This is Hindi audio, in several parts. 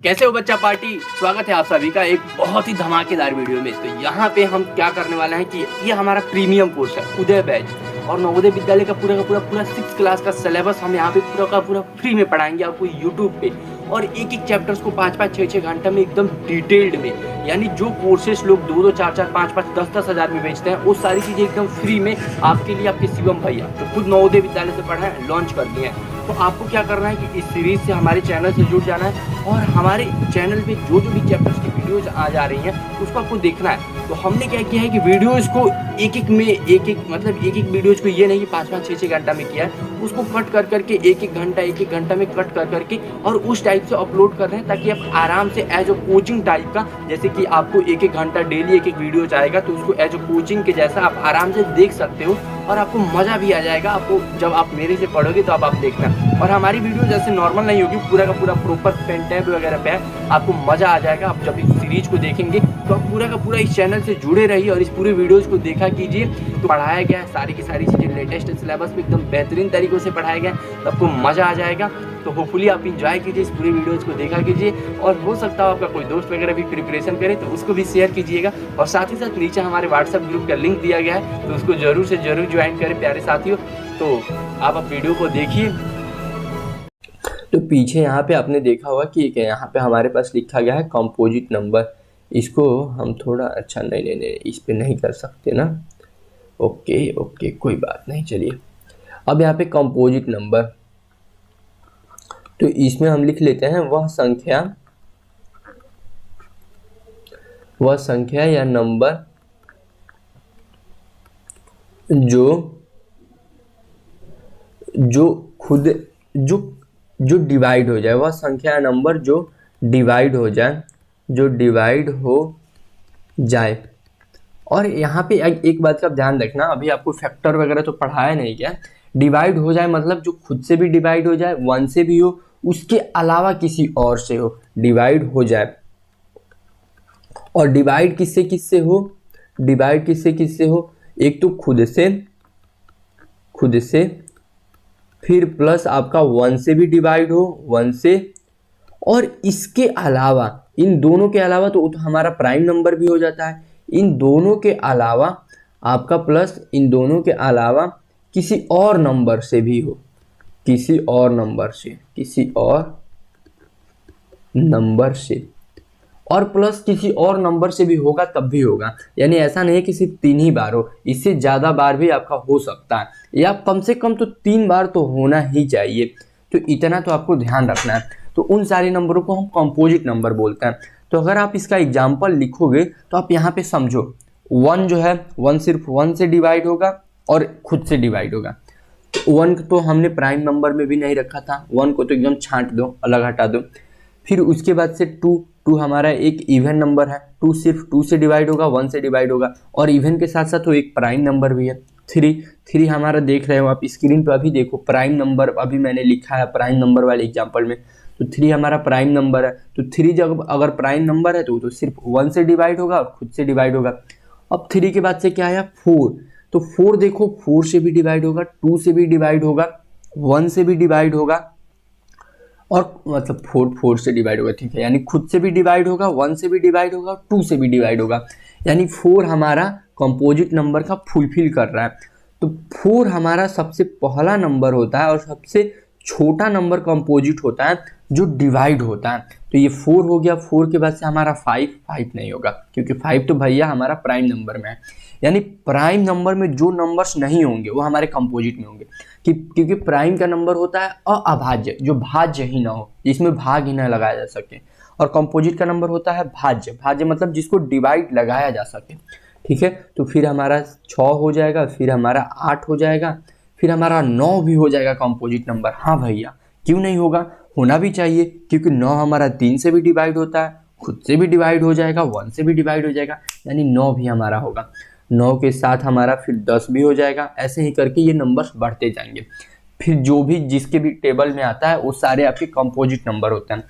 कैसे हो बच्चा पार्टी। स्वागत है आप सभी का एक बहुत ही धमाकेदार वीडियो में। तो यहाँ पे हम क्या करने वाले हैं कि ये हमारा प्रीमियम कोर्स है उदय बैच और नवोदय विद्यालय का पूरा 6 क्लास का सिलेबस हम यहाँ पे पूरा का पूरा फ्री में पढ़ाएंगे आपको यूट्यूब पे। और एक एक चैप्टर्स को 5-5, 6-6 घंटा में एकदम डिटेल्ड में, यानी जो कोर्सेस लोग 2-2, 4-4, 5-5, 10-10 हज़ार में बेचते हैं वो सारी चीज़ें एकदम फ्री में आपके लिए आपके शिवम भैया तो खुद नवोदय विद्यालय से पढ़ा है लॉन्च कर दिए हैं। तो आपको क्या करना है कि इस सीरीज से हमारे चैनल से जुड़ जाना है और हमारे चैनल पे जो भी चैप्टर्स की वीडियोज आ जा रही हैं उसको आपको देखना है। तो हमने क्या किया है कि वीडियोज को एक एक वीडियोज को ये नहीं कि 5-5, 6-6 घंटा में किया है, उसको कट कर करके एक एक घंटा में कट कर करके और उस टाइप से अपलोड कर रहे हैं ताकि आप आराम से एज अ कोचिंग टाइप का, जैसे कि आपको एक घंटा डेली एक वीडियोज आएगा तो उसको एज अ कोचिंग के जैसा आप आराम से देख सकते हो और आपको मज़ा भी आ जाएगा। आपको जब आप मेरे से पढ़ोगे तो आप देखना। और हमारी वीडियो जैसे नॉर्मल नहीं होगी, पूरा का पूरा प्रॉपर पेन टैब वगैरह पे है, आपको मज़ा आ जाएगा। आप जब इस सीरीज को देखेंगे तो आप पूरा का पूरा इस चैनल से जुड़े रहिए और इस पूरे वीडियोज को देखा कीजिए। तो पढ़ाया गया है सारी की सारी चीज़ें लेटेस्ट सिलेबस में एकदम बेहतरीन तरीक़ों से पढ़ाया गया है, तो आपको मज़ा आ जाएगा। तो होपफुली आप इंजॉय कीजिए, इस पूरे वीडियोज़ को देखा कीजिए और हो सकता है आपका कोई दोस्त वगैरह भी प्रिपरेशन करे तो उसको भी शेयर कीजिएगा। और साथ ही साथ नीचे हमारे व्हाट्सएप ग्रुप का लिंक दिया गया है तो उसको ज़रूर से ज़रूर ज्वाइन करें प्यारे साथियों। तो आप वीडियो को देखिए। तो पीछे यहाँ पे आपने देखा होगा कि यहाँ पे हमारे पास लिखा गया है कंपोजिट नंबर। इसको हम थोड़ा अच्छा नहीं इस पे नहीं कर सकते ना। ओके कोई बात नहीं। चलिए अब यहाँ पे कंपोजिट नंबर, तो इसमें हम लिख लेते हैं वह संख्या या नंबर जो डिवाइड हो जाए, वह संख्या या नंबर जो डिवाइड हो जाए। और यहाँ पे एक बात का ध्यान रखना, अभी आपको फैक्टर वगैरह तो पढ़ाया नहीं क्या। डिवाइड हो जाए मतलब जो खुद से भी डिवाइड हो जाए, 1 से भी हो, उसके अलावा किसी और से हो, डिवाइड हो जाए। और डिवाइड किससे किससे हो, एक तो खुद से, फिर प्लस आपका 1 से भी डिवाइड हो, 1 से, और इसके अलावा, इन दोनों के अलावा तो हमारा प्राइम नंबर भी हो जाता है। इन दोनों के अलावा आपका प्लस, इन दोनों के अलावा किसी और नंबर से भी हो, किसी और नंबर से, और प्लस किसी और नंबर से भी होगा तब भी होगा। यानी ऐसा नहीं है कि सिर्फ 3 ही बार हो, इससे ज़्यादा बार भी आपका हो सकता है, या कम से कम तो 3 बार तो होना ही चाहिए। तो इतना तो आपको ध्यान रखना है। तो उन सारे नंबरों को हम कंपोजिट नंबर बोलते हैं। तो अगर आप इसका एग्जाम्पल लिखोगे तो आप यहाँ पे समझो, 1 जो है, 1 सिर्फ 1 से डिवाइड होगा और खुद से डिवाइड होगा। 1 तो हमने प्राइम नंबर में भी नहीं रखा था, 1 को तो एकदम छांट दो, अलग हटा दो। फिर उसके बाद से 2 हमारा एक इवन नंबर है, 2 सिर्फ 2 से डिवाइड होगा, 1 से डिवाइड होगा, और इवन के साथ साथ वो एक प्राइम नंबर भी है। 3 हमारा देख रहे हो आप स्क्रीन पर, अभी देखो प्राइम नंबर अभी मैंने लिखा है प्राइम नंबर वाले एग्जाम्पल में। तो 3 हमारा प्राइम नंबर है। तो 3 जब अगर प्राइम नंबर है तो सिर्फ 1 से डिवाइड होगा और खुद से डिवाइड होगा। अब 3 के बाद से क्या आया, 4। तो 4 देखो, 4 से भी डिवाइड होगा, 2 से भी डिवाइड होगा, 1 से भी डिवाइड होगा, और मतलब 4 से डिवाइड होगा, ठीक है। यानी खुद से भी डिवाइड होगा, 1 से भी डिवाइड होगा, 2 से भी डिवाइड होगा। यानी 4 हमारा कंपोजिट नंबर का फुलफिल कर रहा है। तो 4 हमारा सबसे पहला नंबर होता है और सबसे छोटा नंबर कंपोजिट होता है जो डिवाइड होता है। तो ये 4 हो गया। 4 के बाद से हमारा 5 नहीं होगा, क्योंकि 5 तो भैया हमारा प्राइम नंबर में है। यानी प्राइम नंबर में जो नंबर्स नहीं होंगे वो हमारे कंपोजिट में होंगे, क्योंकि प्राइम का नंबर होता है अभाज्य, जो भाज्य ही ना हो, जिसमें भाग ही ना लगाया जा सके। और कंपोजिट का नंबर होता है भाज्य मतलब जिसको डिवाइड लगाया जा सके, ठीक है। तो फिर हमारा 6 हो जाएगा, फिर हमारा 8 हो जाएगा, फिर हमारा 9 भी हो जाएगा कंपोजिट नंबर। हाँ भैया, क्यों नहीं होगा, होना भी चाहिए, क्योंकि 9 हमारा 3 से भी डिवाइड होता है, खुद से भी डिवाइड हो जाएगा, 1 से भी डिवाइड हो जाएगा, यानी 9 भी हमारा होगा। 9 के साथ हमारा फिर 10 भी हो जाएगा। ऐसे ही करके ये नंबर्स बढ़ते जाएंगे। फिर जो भी जिसके भी टेबल में आता है वो सारे आपके कंपोजिट नंबर होते हैं।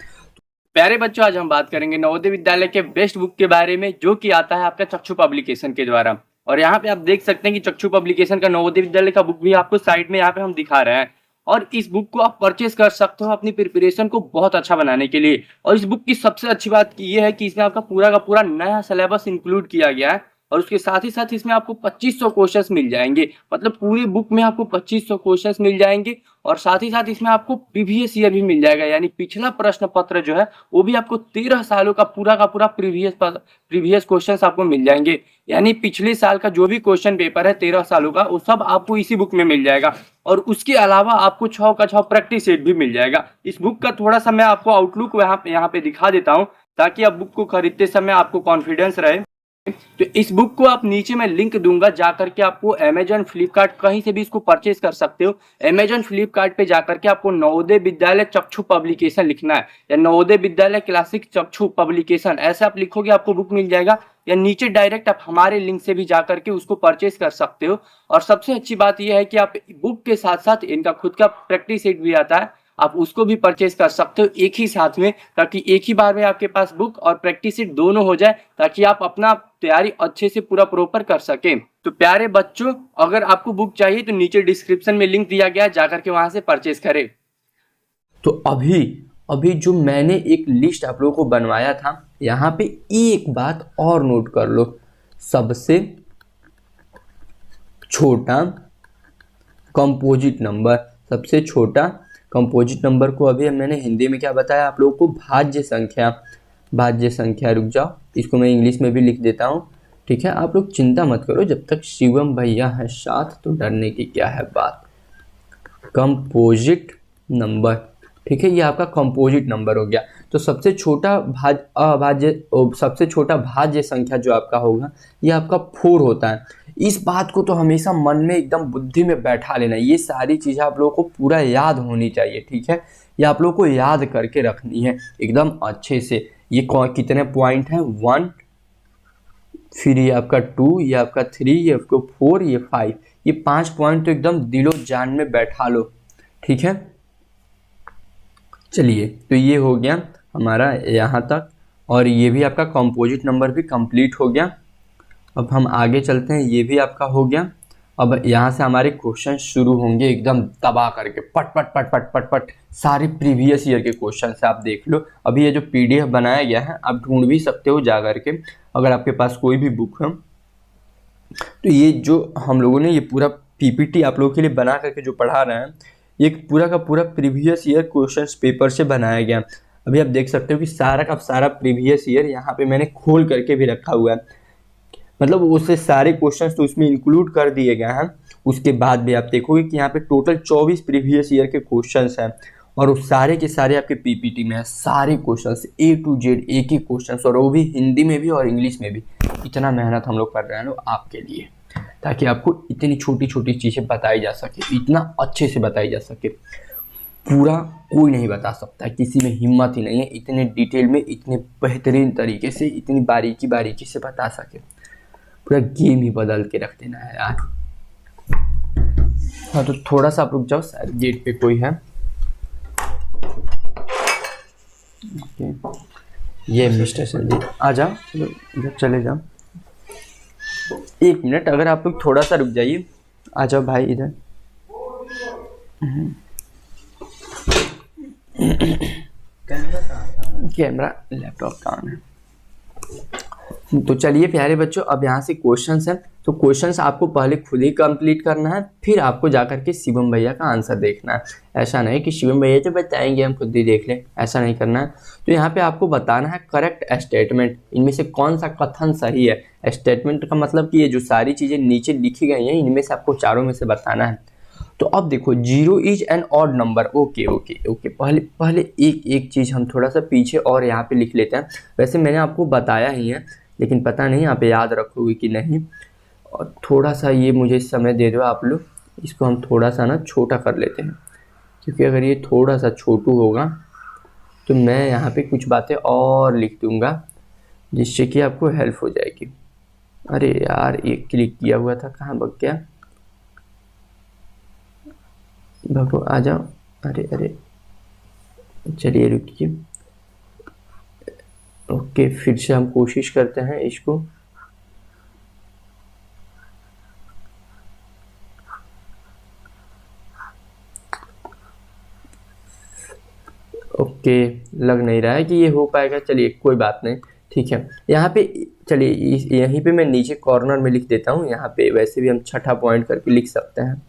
प्यारे बच्चों, आज हम बात करेंगे नवोदय विद्यालय के बेस्ट बुक के बारे में, जो कि आता है आपका चक्षु पब्लिकेशन के द्वारा। और यहाँ पे आप देख सकते हैं कि चक्षु पब्लिकेशन का नवोदय विद्यालय का बुक भी आपको साइड में यहाँ पे हम दिखा रहे हैं। और इस बुक को आप परचेज कर सकते हो अपनी प्रिपरेशन को बहुत अच्छा बनाने के लिए। और इस बुक की सबसे अच्छी बात ये है कि इसमें आपका पूरा का पूरा नया सिलेबस इंक्लूड किया गया है और उसके साथ ही साथ इसमें आपको 2500 क्वेश्चंस मिल जाएंगे। मतलब पूरी बुक में आपको 2500 क्वेश्चंस मिल जाएंगे और साथ ही साथ इसमें आपको प्रीवियस ईयर भी मिल जाएगा, यानी पिछला प्रश्न पत्र जो है वो भी आपको 13 सालों का पूरा प्रीवियस क्वेश्चंस आपको मिल जाएंगे। यानी पिछले साल का जो भी क्वेश्चन पेपर है 13 सालों का, वो सब आपको इसी बुक में मिल जाएगा। और उसके अलावा आपको 6 का 6 प्रैक्टिस सेट भी मिल जाएगा। इस बुक का थोड़ा सा मैं आपको आउटलुक यहाँ पे दिखा देता हूँ ताकि आप बुक को खरीदते समय आपको कॉन्फिडेंस रहे। तो इस बुक को आप नीचे मैं लिंक दूंगा, जाकर के आपको अमेजन, फ्लिपकार्ट कहीं से भी इसको परचेज कर सकते हो। अमेजन, फ्लिपकार्ट पे जाकर के आपको नवोदय विद्यालय चक्षु पब्लिकेशन लिखना है या नवोदय विद्यालय क्लासिक चक्षु पब्लिकेशन, ऐसे आप लिखोगे आपको बुक मिल जाएगा। या नीचे डायरेक्ट आप हमारे लिंक से भी जाकर के उसको परचेज कर सकते हो। और सबसे अच्छी बात यह है कि आप बुक के साथ साथ इनका खुद का प्रैक्टिस सेट भी आता है, आप उसको भी परचेज कर सकते हो एक ही साथ में, ताकि एक ही बार में आपके पास बुक और प्रैक्टिस शीट दोनों हो जाए, ताकि आप अपना तैयारी अच्छे से पूरा प्रॉपर कर सकें। तो प्यारे बच्चों, अगर आपको बुक चाहिए तो नीचे डिस्क्रिप्शन में लिंक दिया गया है, जाकर के वहां से परचेज करें। तो अभी अभी जो मैंने एक लिस्ट आप लोगों को बनवाया था, यहाँ पे एक बात और नोट कर लो। सबसे छोटा कंपोजिट नंबर, सबसे छोटा कंपोजिट नंबर को अभी मैंने हिंदी में क्या बताया आप लोगों को, भाज्य संख्या। भाज्य संख्या, रुक जाओ, इसको मैं इंग्लिश में भी लिख देता हूँ, ठीक है। आप लोग चिंता मत करो, जब तक शिवम भैया है साथ तो डरने की क्या है बात। कंपोजिट नंबर, ठीक है, ये आपका कंपोजिट नंबर हो गया। तो सबसे छोटा सबसे छोटा भाज्य संख्या जो आपका होगा ये आपका 4 होता है। इस बात को तो हमेशा मन में एकदम बुद्धि में बैठा लेना, ये सारी चीज़ें आप लोगों को पूरा याद होनी चाहिए, ठीक है। ये आप लोगों को याद करके रखनी है एकदम अच्छे से। ये कितने पॉइंट हैं, 1, फिर ये आपका 2, ये आपका 3, ये आपका 4, ये 5, ये 5 पॉइंट तो एकदम दिलो जान में बैठा लो, ठीक है। चलिए, तो ये हो गया हमारा यहाँ तक, और ये भी आपका कंपोजिट नंबर भी कंप्लीट हो गया। अब हम आगे चलते हैं, ये भी आपका हो गया। अब यहाँ से हमारे क्वेश्चन शुरू होंगे एकदम दबा करके, पट पट पट पट पट पट, सारे प्रीवियस ईयर के क्वेश्चन से आप देख लो। अभी ये जो PDF बनाया गया है आप ढूंढ भी सकते हो जा करके, अगर आपके पास कोई भी बुक है। तो ये जो हम लोगों ने ये पूरा PPT आप लोगों के लिए बना करके जो पढ़ा रहे हैं, ये पूरा का पूरा प्रीवियस ईयर क्वेश्चन पेपर से बनाया गया। अभी आप देख सकते हो कि सारा का सारा प्रीवियस ईयर यहाँ पे मैंने खोल करके भी रखा हुआ है, मतलब उससे सारे क्वेश्चंस तो उसमें इंक्लूड कर दिए गए हैं। उसके बाद भी आप देखोगे कि यहाँ पे टोटल 24 प्रीवियस ईयर के क्वेश्चंस हैं और उस सारे के सारे आपके PPT में है, सारे क्वेश्चंस A to Z, एक ही क्वेश्चंस, और वो भी हिंदी में भी और इंग्लिश में भी। इतना मेहनत हम लोग कर रहे हैं लोग आपके लिए, ताकि आपको इतनी छोटी छोटी चीज़ें बताई जा सके, इतना अच्छे से बताई जा सके। पूरा कोई नहीं बता सकता, किसी में हिम्मत ही नहीं है इतने डिटेल में, इतने बेहतरीन तरीके से, इतनी बारीकी बारीकी से बता सके। पूरा गेम ही बदल के रख देना है यार। हाँ, तो थोड़ा सा आप रुक जाओ, शायद गेट पे कोई है। ये मिस्टर संजीव, आ जाओ, चलो इधर चले जाओ। 1 मिनट, अगर आप लोग थोड़ा सा रुक जाइए, आ जाओ भाई इधर। कैमरा लैपटॉप का ऑन है। तो चलिए प्यारे बच्चों, अब यहाँ से क्वेश्चंस हैं, तो क्वेश्चंस आपको पहले खुद ही कंप्लीट करना है, फिर आपको जाकर के शिवम भैया का आंसर देखना है। ऐसा नहीं कि शिवम भैया तो बताएंगे हम खुद ही देख लें, ऐसा नहीं करना है। तो यहाँ पे आपको बताना है करेक्ट स्टेटमेंट, इनमें से कौन सा कथन सही है। स्टेटमेंट का मतलब कि ये जो सारी चीज़ें नीचे लिखी गई हैं, इनमें से आपको चारों में से बताना है। तो अब देखो, 0 is an odd number. Okay okay okay, पहले एक चीज़ हम थोड़ा सा पीछे और यहाँ पे लिख लेते हैं। वैसे मैंने आपको बताया ही है, लेकिन पता नहीं आप याद रखोगे कि नहीं। और थोड़ा सा ये मुझे समय दे दो आप लोग, इसको हम थोड़ा सा ना छोटा कर लेते हैं, क्योंकि अगर ये थोड़ा सा छोटू होगा तो मैं यहाँ पे कुछ बातें और लिख दूँगा, जिससे कि आपको हेल्प हो जाएगी। अरे यार, एक क्लिक किया हुआ था, कहाँ भाग गया, भगो आ जाओ। अरे अरे, चलिए रुकिए। ओके, फिर से हम कोशिश करते हैं इसको। ओके, लग नहीं रहा है कि ये हो पाएगा, चलिए कोई बात नहीं, ठीक है। यहाँ पे चलिए यहीं पे मैं नीचे कॉर्नर में लिख देता हूँ, यहाँ पे वैसे भी हम छठा पॉइंट करके लिख सकते हैं।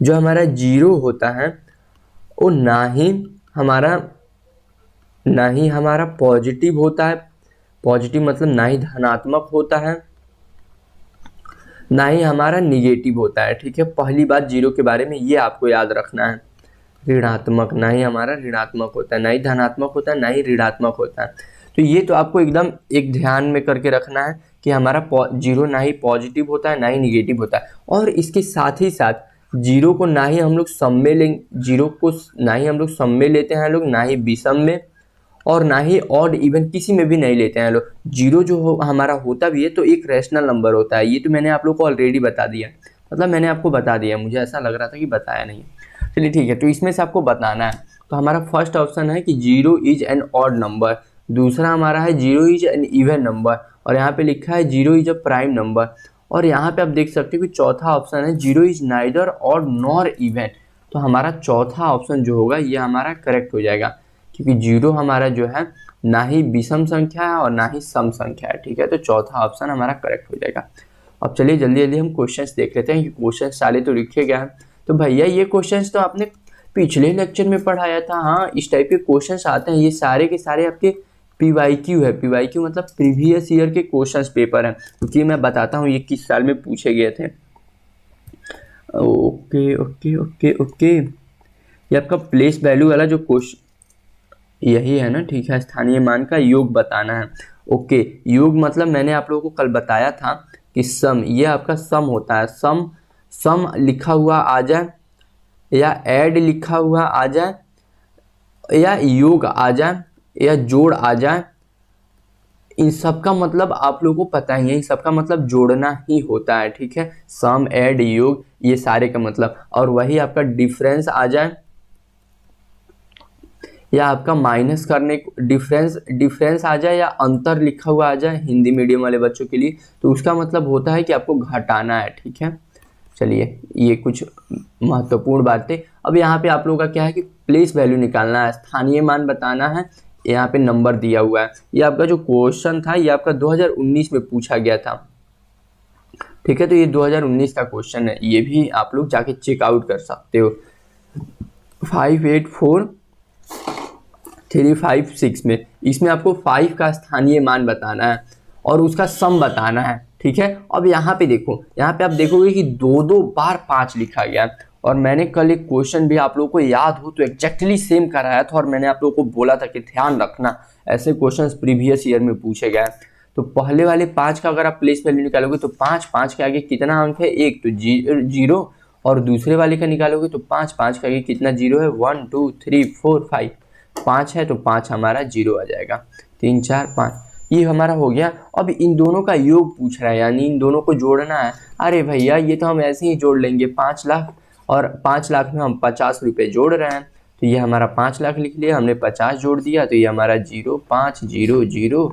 जो हमारा जीरो होता है वो ना ही हमारा पॉजिटिव होता है, पॉजिटिव मतलब ना ही धनात्मक होता है, ना ही हमारा निगेटिव होता है, ठीक है। पहली बात जीरो के बारे में ये आपको याद रखना है, ऋणात्मक, ना ही हमारा ऋणात्मक होता है, ना ही धनात्मक होता है, ना ही ऋणात्मक होता है। तो ये तो आपको एकदम एक ध्यान में करके रखना है कि हमारा जीरो ना ही पॉजिटिव होता है, ना ही निगेटिव होता है। और इसके साथ ही साथ जीरो को ना ही हम लोग सम में लेंगे, जीरो को ना ही हम लोग सम में लेते हैं लोग, ना ही विषम में, और ना ही ऑड इवन किसी में भी नहीं लेते हैं लोग। जीरो जो हमारा होता भी है तो एक रैशनल नंबर होता है, ये तो मैंने आप लोग को ऑलरेडी बता दिया, मतलब मैंने आपको बता दिया, मुझे ऐसा लग रहा था कि बताया नहीं। चलिए ठीक है, तो इसमें से आपको बताना है। तो हमारा फर्स्ट ऑप्शन है कि zero is an odd number, दूसरा हमारा है zero is an even number, और यहाँ पे लिखा है zero is a prime number. और यहाँ पे आप देख सकते हो कि चौथा ऑप्शन है zero is neither odd nor even. तो हमारा चौथा ऑप्शन जो होगा ये हमारा करेक्ट हो जाएगा, क्योंकि जीरो हमारा जो है ना ही विषम संख्या है और ना ही सम संख्या है, ठीक है। तो चौथा ऑप्शन हमारा करेक्ट हो जाएगा। अब चलिए जल्दी जल्दी हम क्वेश्चंस देख लेते हैं कि क्वेश्चन सारे तो लिखे गए हैं। तो भैया ये क्वेश्चंस तो आपने पिछले लेक्चर में पढ़ाया था, हाँ इस टाइप के क्वेश्चंस आते हैं, ये सारे के सारे आपके पीवाईक्यू है। पीवाईक्यू मतलब प्रीवियस ईयर के क्वेश्चंस पेपर हैं, क्योंकि मैं बताता हूँ ये किस साल में पूछे गए थे। ओके ओके ओके ओके, ये आपका प्लेस वैल्यू वाला जो क्वेश्चन यही है ना, ठीक है। स्थानीय मान का योग बताना है। ओके, योग मतलब मैंने आप लोगों को कल बताया था कि सम, ये आपका सम होता है। सम लिखा हुआ आ जाए या ऐड लिखा हुआ आ जाए या योग आ जाए या जोड़ आ जाए, इन सब का मतलब आप लोगों को पता ही है, इन सब का मतलब जोड़ना ही होता है, ठीक है। सम, ऐड, योग, ये सारे का मतलब। और वही आपका डिफरेंस आ जाए या आपका माइनस करने, डिफरेंस आ जाए या अंतर लिखा हुआ आ जाए हिंदी मीडियम वाले बच्चों के लिए, तो उसका मतलब होता है कि आपको घटाना है, ठीक है। चलिए ये कुछ महत्वपूर्ण बातें। अब यहाँ पे आप लोगों का क्या है कि प्लेस वैल्यू निकालना है, स्थानीय मान बताना है। यहाँ पे नंबर दिया हुआ है, ये आपका जो क्वेश्चन था ये आपका 2019 में पूछा गया था, ठीक है। तो ये 2019 का क्वेश्चन है, ये भी आप लोग जाके चेकआउट कर सकते हो। 584356 में, इसमें आपको 5 का स्थानीय मान बताना है और उसका सम बताना है, ठीक है। अब यहाँ पे देखो, यहाँ पे आप देखोगे कि दो बार 5 लिखा गया, और मैंने कल एक क्वेश्चन भी आप लोगों को याद हो तो एग्जैक्टली सेम कराया था, और मैंने आप लोगों को बोला था कि ध्यान रखना ऐसे क्वेश्चंस प्रीवियस ईयर में पूछे गए। तो पहले वाले 5 का अगर आप प्लेस वैल्यू निकालोगे तो 5 के आगे कितना अंक है, एक तो जीरो, और दूसरे वाले का निकालोगे तो 5 के आगे कितना जीरो है, 1 2 3 4 5, 5 है तो 5 हमारा जीरो आ जाएगा, 3 4 5, ये हमारा हो गया। अब इन दोनों का योग पूछ रहा है, यानी इन दोनों को जोड़ना है। अरे भैया ये तो हम ऐसे ही जोड़ लेंगे, 5 लाख और 5 लाख में हम 50 रुपये जोड़ रहे हैं, तो ये हमारा 5 लाख लिख लिया, हमने 50 जोड़ दिया, तो ये हमारा 0 5 0 0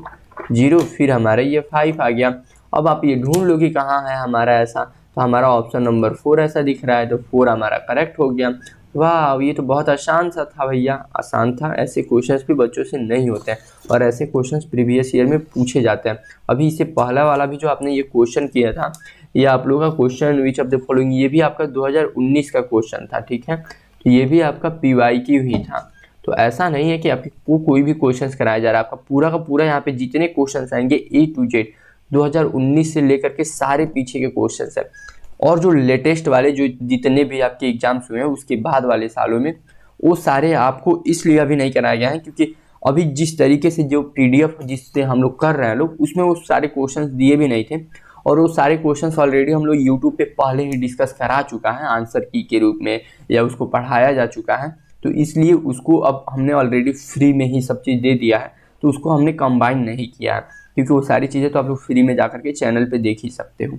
0, फिर हमारा ये 5 आ गया। अब आप ये ढूंढ लो कि कहाँ है हमारा ऐसा, तो हमारा ऑप्शन नंबर 4 ऐसा दिख रहा है, तो 4 हमारा करेक्ट हो गया। वाह, ये तो बहुत आसान सा था भैया, आसान था। ऐसे क्वेश्चंस भी बच्चों से नहीं होते हैं, और ऐसे क्वेश्चंस प्रीवियस ईयर में पूछे जाते हैं। अभी इससे पहला वाला भी जो आपने ये क्वेश्चन किया था, ये आप लोगों का question which of the following, ये भी आपका 2019 का क्वेश्चन था, ठीक है। तो ये भी आपका पीवाईक्यू ही था। तो ऐसा नहीं है कि आपको कोई भी क्वेश्चन कराया जा रहा है, आपका पूरा का पूरा यहाँ पे जितने क्वेश्चन आएंगे A to Z 2019 से लेकर के सारे पीछे के क्वेश्चन है, और जो लेटेस्ट वाले जो जितने भी आपके एग्जाम्स हुए हैं उसके बाद वाले सालों में, वो सारे आपको इसलिए अभी नहीं कराया गया है क्योंकि अभी जिस तरीके से जो PDF जिससे हम लोग कर रहे हैं लोग, उसमें वो सारे क्वेश्चंस दिए भी नहीं थे, और वो सारे क्वेश्चंस ऑलरेडी हम लोग यूट्यूब पे पहले ही डिस्कस करा चुका है आंसर की के रूप में, या उसको पढ़ाया जा चुका है। तो इसलिए उसको अब हमने ऑलरेडी फ्री में ही सब चीज़ दे दिया है, तो उसको हमने कंबाइन नहीं किया है, क्योंकि वो सारी चीज़ें तो आप लोग फ्री में जाकर के चैनल पे देख ही सकते हो।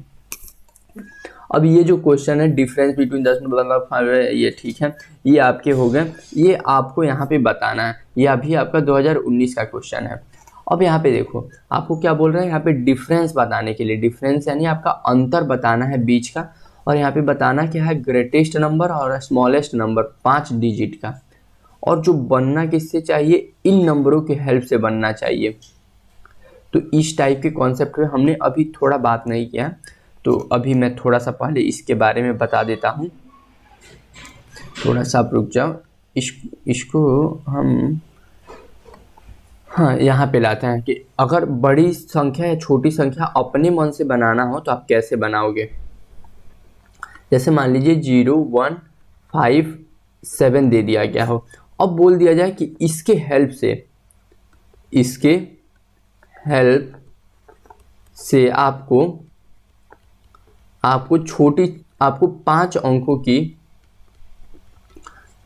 अब ये जो क्वेश्चन है डिफरेंस बिटवीन 10 ये ठीक है, ये आपके हो गए, ये आपको यहाँ पे बताना है, ये अभी आपका 2019 का क्वेश्चन है। अब यहाँ पे देखो आपको क्या बोल रहा है, यहाँ पे डिफरेंस बताने के लिए, डिफरेंस यानी आपका अंतर बताना है बीच का, और यहाँ पे बताना क्या है, ग्रेटेस्ट नंबर और स्मॉलेस्ट नंबर 5 डिजिट का। और जो बनना किससे चाहिए, इन नंबरों के हेल्प से बनना चाहिए। तो इस टाइप के कॉन्सेप्ट पे हमने अभी थोड़ा बात नहीं किया, तो अभी मैं थोड़ा सा पहले इसके बारे में बता देता हूँ। थोड़ा सा आप रुक जाओ, इसको हम हाँ यहाँ पे लाते हैं कि अगर बड़ी संख्या या छोटी संख्या अपने मन से बनाना हो तो आप कैसे बनाओगे। जैसे मान लीजिए 0 1 5 7 दे दिया गया हो, अब बोल दिया जाए कि इसके हेल्प से आपको 5 अंकों की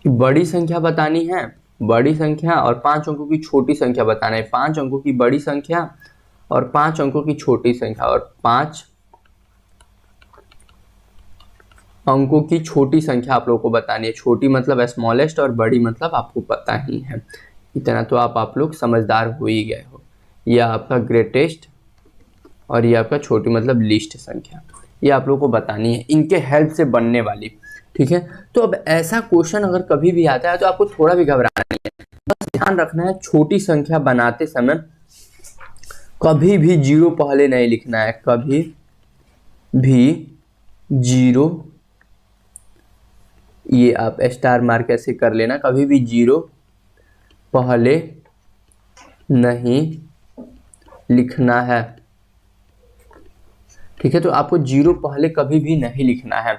बड़ी संख्या बतानी है, बड़ी संख्या, और 5 अंकों की छोटी संख्या बताना है। 5 अंकों की बड़ी संख्या और 5 अंकों की छोटी संख्या, और 5 अंकों की छोटी संख्या आप लोगों को बतानी है। छोटी मतलब स्मॉलेस्ट और बड़ी मतलब आपको पता ही है। इतना तो आप लोग समझदार हो ही गए हो। यह आपका ग्रेटेस्ट और ये आपका छोटी मतलब लीस्ट संख्या, ये आप लोगों को बतानी है, इनके हेल्प से बनने वाली। ठीक है, तो अब ऐसा क्वेश्चन अगर कभी भी आता है तो आपको थोड़ा भी घबराना नहीं है, बस ध्यान रखना है छोटी संख्या बनाते समय कभी भी 0 पहले नहीं लिखना है, कभी भी 0, ये आप स्टार मार्क ऐसे कर लेना, कभी भी 0 पहले नहीं लिखना है। ठीक है, तो आपको 0 पहले कभी भी नहीं लिखना है,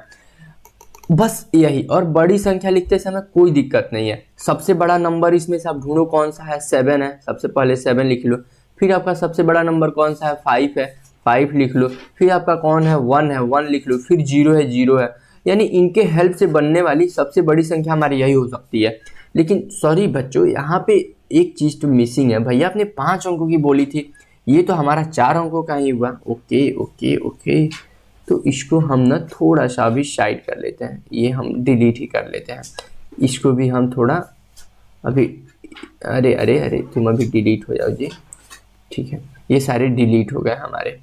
बस यही। और बड़ी संख्या लिखते समय कोई दिक्कत नहीं है, सबसे बड़ा नंबर इसमें से आप ढूंढो कौन सा है, 7 है, सबसे पहले 7 लिख लो। फिर आपका सबसे बड़ा नंबर कौन सा है, 5 है, 5 लिख लो। फिर आपका कौन है, 1 है, 1 लिख लो। फिर 0 है, 0 है। यानी इनके हेल्प से बनने वाली सबसे बड़ी संख्या हमारी यही हो सकती है। लेकिन सॉरी बच्चों, यहाँ पे एक चीज़ तो मिसिंग है। भैया आपने 5 अंकों की बोली थी, ये तो हमारा 4 अंकों का ही हुआ। ओके ओके ओके, तो इसको हम ना थोड़ा सा भी साइड कर लेते हैं, ये हम डिलीट ही कर लेते हैं। इसको भी हम थोड़ा अभी, अरे अरे अरे तुम अभी डिलीट हो जाओ जी। ठीक है, ये सारे डिलीट हो गए हमारे।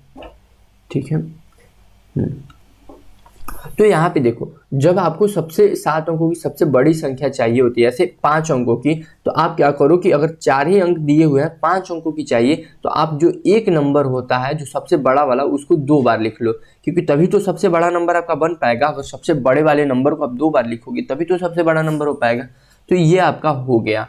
ठीक है, तो यहाँ पे देखो, जब आपको सबसे 7 अंकों की सबसे बड़ी संख्या चाहिए होती है, ऐसे 5 अंकों की, तो आप क्या करो कि अगर 4 ही अंक दिए हुए हैं, 5 अंकों की चाहिए, तो आप जो एक नंबर होता है जो सबसे बड़ा वाला, उसको 2 बार लिख लो, क्योंकि तभी तो सबसे बड़ा नंबर आपका बन पाएगा। अगर सबसे बड़े वाले नंबर को आप 2 बार लिखोगे तभी तो सबसे बड़ा नंबर हो पाएगा। तो ये आपका हो गया।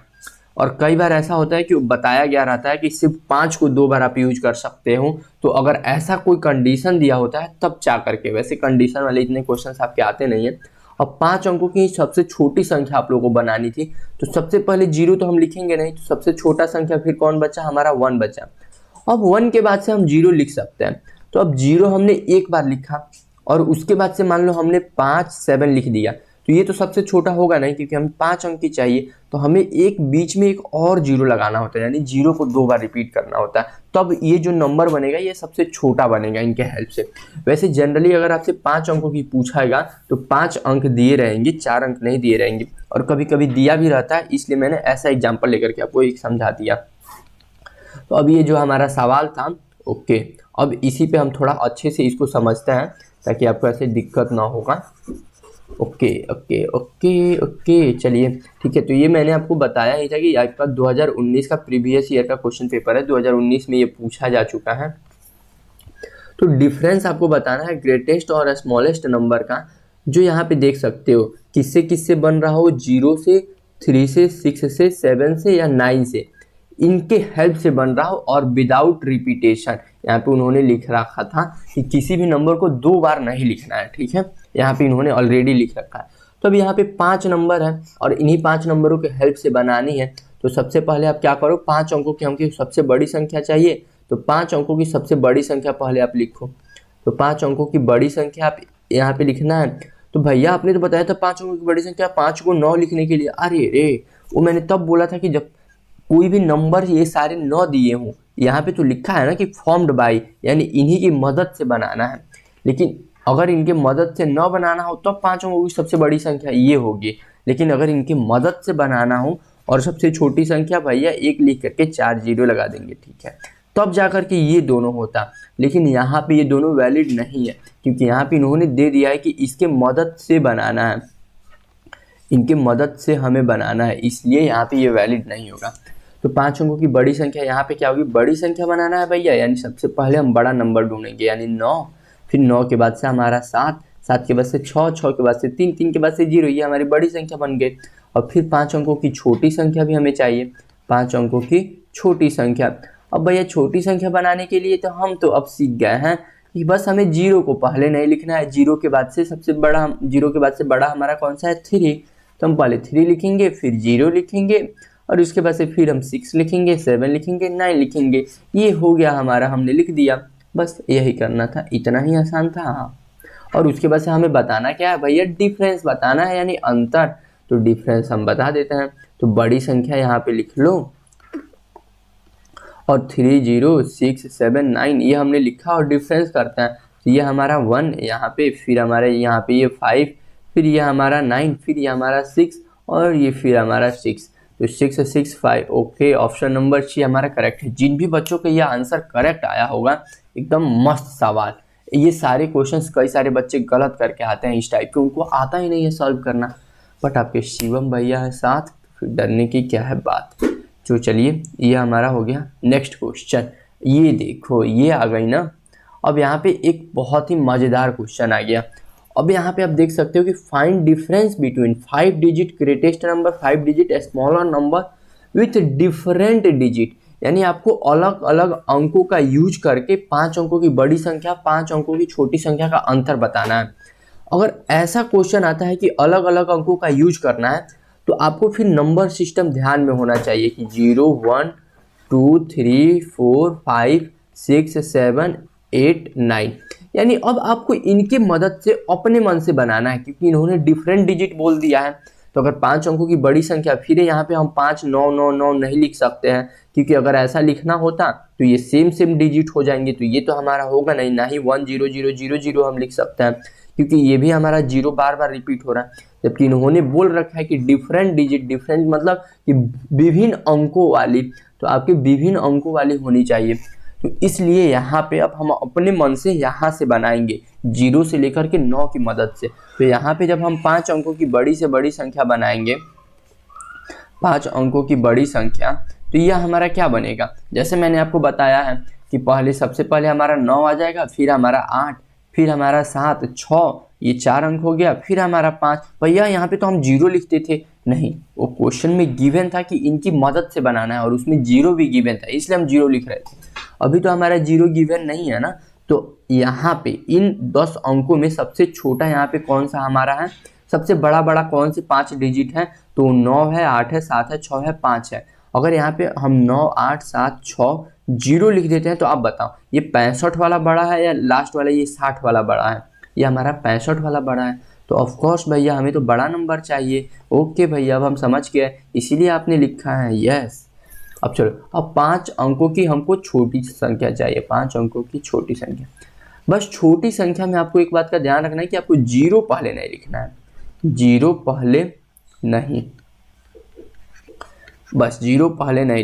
और कई बार ऐसा होता है कि बताया गया रहता है कि सिर्फ 5 को 2 बार आप यूज कर सकते हो, तो अगर ऐसा कोई कंडीशन दिया होता है तब जा करके, वैसे कंडीशन वाले इतने क्वेश्चंस आपके आते नहीं है। अब 5 अंकों की सबसे छोटी संख्या आप लोगों को बनानी थी, तो सबसे पहले 0 तो हम लिखेंगे नहीं, तो सबसे छोटा संख्या फिर कौन बचा, हमारा 1 बचा। अब 1 के बाद से हम 0 लिख सकते हैं, तो अब 0 हमने एक बार लिखा, और उसके बाद से मान लो हमने 5 7 लिख दिया, तो ये तो सबसे छोटा होगा नहीं, क्योंकि हमें 5 अंक की चाहिए, तो हमें एक बीच में एक और 0 लगाना होता है, यानी 0 को 2 बार रिपीट करना होता है, तब ये जो नंबर बनेगा ये सबसे छोटा बनेगा इनके हेल्प से। वैसे जनरली अगर आपसे 5 अंकों की पूछाएगा तो 5 अंक दिए रहेंगे, 4 अंक नहीं दिए रहेंगे, और कभी कभी दिया भी रहता है, इसलिए मैंने ऐसा एग्जाम्पल लेकर के आपको एक समझा दिया। तो अब ये जो हमारा सवाल था, ओके, अब इसी पे हम थोड़ा अच्छे से इसको समझते हैं ताकि आपको ऐसे दिक्कत ना होगा। ओके ओके ओके ओके, चलिए ठीक है। तो ये मैंने आपको बताया ही था कि आपका 2019 का प्रीवियस ईयर का क्वेश्चन पेपर है, 2019 में ये पूछा जा चुका है। तो डिफरेंस आपको बताना है ग्रेटेस्ट और स्मॉलेस्ट नंबर का, जो यहाँ पे देख सकते हो किससे किससे बन रहा हो, 0 से, 3 से, 6 से, 7 से या 9 से, इनके हेल्प से बन रहा हो, और विदाउट रिपीटेशन। यहाँ पे उन्होंने लिख रखा था कि किसी भी नंबर को 2 बार नहीं लिखना है। ठीक है, यहाँ पे इन्होंने ऑलरेडी लिख रखा है। तो अब यहाँ पे 5 नंबर है और इन्हीं 5 नंबरों के हेल्प से बनानी है। तो सबसे पहले आप क्या करो, 5 अंकों की हमको सबसे बड़ी संख्या चाहिए, तो 5 अंकों की सबसे बड़ी संख्या पहले आप लिखो। तो 5 अंकों की बड़ी संख्या आप यहाँ पे लिखना है। तो भैया आपने तो बताया था 5 अंकों की बड़ी संख्या, 5 को 9 लिखने के लिए। अरे रे, वो मैंने तब बोला था कि जब कोई भी नंबर ये सारे 9 दिए हों, यहाँ पे तो लिखा है ना कि फॉर्म्ड बाई, यानी इन्हीं की मदद से बनाना है। लेकिन अगर इनके मदद से न बनाना हो तो 5 अंकों की सबसे बड़ी संख्या ये होगी, लेकिन अगर इनकी मदद से बनाना हो और सबसे छोटी संख्या, भैया 1 लिख करके 4 0 लगा देंगे। ठीक है, तब जा करके ये दोनों होता। लेकिन यहाँ पे ये दोनों वैलिड नहीं है, क्योंकि यहाँ पे इन्होंने दे दिया है कि इसके मदद से बनाना है। इनके मदद से हमें बनाना है, इसलिए यहाँ पे ये वैलिड नहीं होगा। तो 5 अंकों की बड़ी संख्या यहाँ पे क्या होगी, बड़ी संख्या बनाना है भैया, यानी सबसे पहले हम बड़ा नंबर ढूंढेंगे यानी 9, फिर 9 के बाद से हमारा 7, 7 के बाद से 6, 6 के बाद से 3, 3 के बाद से 0, ये हमारी बड़ी संख्या बन गई। और फिर 5 अंकों की छोटी संख्या भी हमें चाहिए, 5 अंकों की छोटी संख्या। अब भैया छोटी संख्या बनाने के लिए तो हम तो अब सीख गए हैं कि बस हमें 0 को पहले नहीं लिखना है, 0 के बाद से सबसे बड़ा, 0 के बाद से बड़ा हमारा कौन सा है, 3, तो हम पहले 3 लिखेंगे, फिर 0 लिखेंगे, और उसके बाद से फिर हम 6 लिखेंगे, 7 लिखेंगे, 9 लिखेंगे। ये हो गया हमारा, हमने लिख दिया, बस यही करना था, इतना ही आसान था। और उसके बाद से हमें बताना क्या है भैया, डिफरेंस बताना है यानी अंतर। तो डिफरेंस हम बता देते हैं, तो बड़ी संख्या यहाँ पे लिख लो और 3, 0, 6, 7, 9 ये हमने लिखा और डिफरेंस करते हैं। तो ये हमारा 1 यहाँ पे, फिर हमारे यहाँ पे ये 5, फिर ये हमारा 9, फिर ये हमारा 6 और ये फिर हमारा 6, तो 6, 6, 5। ओके, ऑप्शन नंबर सी हमारा करेक्ट है। जिन भी बच्चों का यह आंसर करेक्ट आया होगा, एकदम मस्त सवाल। ये सारे क्वेश्चंस कई सारे बच्चे गलत करके आते हैं इस टाइप के, उनको आता ही नहीं है सॉल्व करना, बट आपके शिवम भैया है साथ, फिर डरने की क्या है बात। तो चलिए ये हमारा हो गया। नेक्स्ट क्वेश्चन, ये देखो ये आ गई ना। अब यहाँ पे एक बहुत ही मज़ेदार क्वेश्चन आ गया। अब यहाँ पे आप देख सकते हो कि find difference between 5 digit greatest number, 5 digit smaller number with different digit, यानी आपको अलग अलग अंकों का यूज करके 5 अंकों की बड़ी संख्या, 5 अंकों की छोटी संख्या का अंतर बताना है। अगर ऐसा क्वेश्चन आता है कि अलग अलग अंकों का यूज करना है, तो आपको फिर नंबर सिस्टम ध्यान में होना चाहिए कि 0, 1, 2, 3, 4, 5, 6, 7, 8, 9, यानी अब आपको इनके मदद से अपने मन से बनाना है, क्योंकि इन्होंने डिफरेंट डिजिट बोल दिया है। तो अगर 5 अंकों की बड़ी संख्या, फिर यहाँ पे हम 5, 9, 9, 9 नहीं लिख सकते हैं, क्योंकि अगर ऐसा लिखना होता तो ये सेम डिजिट हो जाएंगे, तो ये तो हमारा होगा नहीं, ना ही 1, 0, 0, 0, 0 हम लिख सकते हैं, क्योंकि ये भी हमारा 0 बार बार रिपीट हो रहा है। जबकि इन्होंने बोल रखा है कि डिफरेंट डिजिट, डिफरेंट मतलब कि विभिन्न अंकों वाली, तो आपके विभिन्न अंकों वाली होनी चाहिए। तो इसलिए यहाँ पे अब हम अपने मन से यहाँ से बनाएंगे 0 से लेकर के 9 की मदद से। तो यहाँ पे जब हम 5 अंकों की बड़ी से बड़ी संख्या बनाएंगे, 5 अंकों की बड़ी संख्या, तो यह हमारा क्या बनेगा, जैसे मैंने आपको बताया है कि पहले सबसे पहले हमारा 9 आ जाएगा, फिर हमारा 8, फिर हमारा 7, 6, ये 4 अंक हो गया, फिर हमारा 5। भैया यहाँ पे तो हम 0 लिखते थे, नहीं, वो क्वेश्चन में गिवन था कि इनकी मदद से बनाना है और उसमें 0 भी गिवन था, इसलिए हम 0 लिख रहे थे। अभी तो हमारा 0 गिवन नहीं है ना, तो यहाँ पे इन 10 अंकों में सबसे छोटा यहाँ पे कौन सा हमारा है, सबसे बड़ा कौन से 5 डिजिट है, तो 9 है, 8 है, 7 है, 6 है, 5 है। अगर यहाँ पे हम 9, 8, 7, 6, 0 लिख देते हैं, तो आप बताओ ये 65 वाला बड़ा है या लास्ट वाला ये 60 वाला बड़ा है, ये हमारा 65 वाला बड़ा है। तो ऑफ कोर्स भैया हमें तो बड़ा नंबर चाहिए। ओके भैया, अब हम समझ गए, इसीलिए आपने लिखा है यस। अब चलो, अब 5 अंकों की हमको छोटी संख्या चाहिए, 5 अंकों की छोटी संख्या। बस छोटी संख्या में आपको एक बात का ध्यान रखना है कि आपको 0 पहले नहीं लिखना है, 0 पहले नहीं, बस 0 पहले नहीं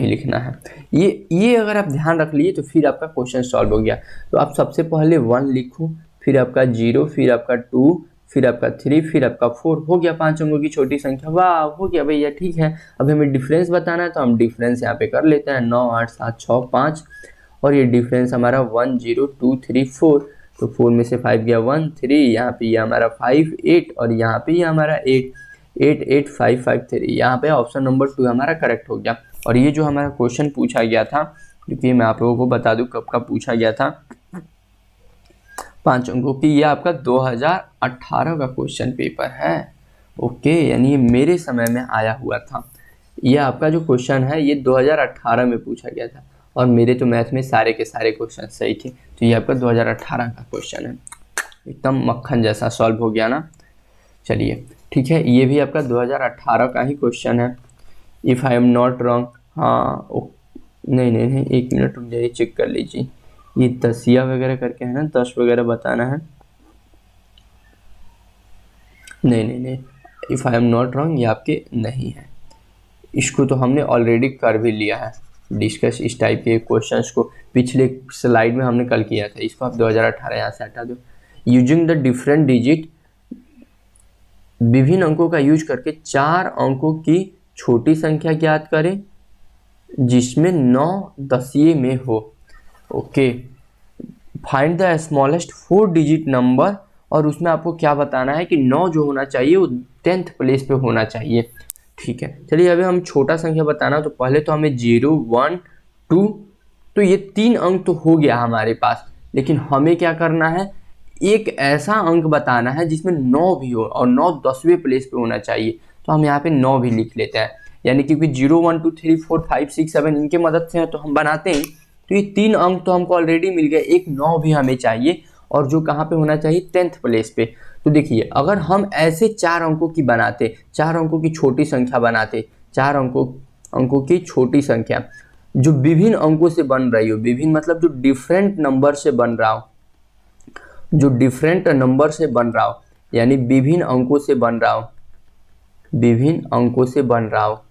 लिखना है। ये अगर आप ध्यान रख लिए तो फिर आपका क्वेश्चन सॉल्व हो गया। तो आप सबसे पहले 1 लिखो, फिर आपका 0, फिर आपका 2, फिर आपका 3, फिर आपका 4, हो गया 5 अंकों की छोटी संख्या। वाह, हो गया भैया, ठीक है। अब हमें डिफरेंस बताना है, तो हम डिफरेंस यहाँ पे कर लेते हैं, 9, 8, 7, 6, 5, और ये डिफरेंस हमारा 1, 0, 2, 3, 4, तो 4 में से 5 गया 1, 3, यहाँ पे ये हमारा 5, 8, और यहाँ पे ये हमारा 8, 8, 8, 5, 5, 3, यहाँ पे ऑप्शन नंबर 2 हमारा करेक्ट हो गया। और ये जो हमारा क्वेश्चन पूछा गया था, क्योंकि मैं आप लोगों को बता दूं कब का पूछा गया था, 5 अंकों की, ये आपका 2018 का क्वेश्चन पेपर है। ओके, यानी ये मेरे समय में आया हुआ था। ये आपका जो क्वेश्चन है ये 2018 में पूछा गया था, और मेरे तो मैथ में सारे के सारे क्वेश्चन सही थे। तो ये आपका 2018 का क्वेश्चन है, एकदम मक्खन जैसा सॉल्व हो गया ना। चलिए ठीक है, ये भी आपका 2018 का ही क्वेश्चन है, if I am not wrong. हाँ, नहीं, 1 मिनट रुक जाइए, चेक कर लीजिए। ये 10 वगैरह करके है ना, 10 वगैरह बताना है। नहीं, if I am not wrong ये आपके नहीं है। इसको तो हमने ऑलरेडी कर भी लिया है डिस्कस, इस टाइप के क्वेश्चंस को पिछले स्लाइड में हमने कल किया था। इसको आप 2018 यहाँ से हटा दो। यूजिंग द डिफरेंट डिजिट विभिन्न अंकों का यूज करके 4 अंकों की छोटी संख्या ज्ञात करें जिसमें 9 दसिये में हो। Okay, find the smallest 4 digit number, और उसमें आपको क्या बताना है कि 9 जो होना चाहिए वो 10th प्लेस पे होना चाहिए। ठीक है, चलिए अभी हम छोटा संख्या बताना, तो पहले तो हमें 0 1 2, तो ये 3 अंक तो हो गया हमारे पास, लेकिन हमें क्या करना है, एक ऐसा अंक बताना है जिसमें 9 भी हो और 9 10वें प्लेस पे होना चाहिए। तो हम यहाँ पे 9 भी लिख लेते हैं, यानी क्योंकि 0 1 2 3 4 5 6 7 इनके मदद से है तो हम बनाते हैं। तो ये 3 अंक तो हमको ऑलरेडी मिल गए, एक 9 भी हमें चाहिए, और जो कहाँ पे होना चाहिए 10th प्लेस पे। तो देखिए अगर हम ऐसे 4 अंकों की बनाते, 4 अंकों की छोटी संख्या बनाते, 4 अंकों की छोटी संख्या जो विभिन्न अंकों से बन रही हो, विभिन्न मतलब जो डिफरेंट नंबर से बन रहा हो, जो डिफरेंट नंबर से बन रहा हो, यानी विभिन्न अंकों से बन रहा हो, विभिन्न अंकों से बन रहा हो।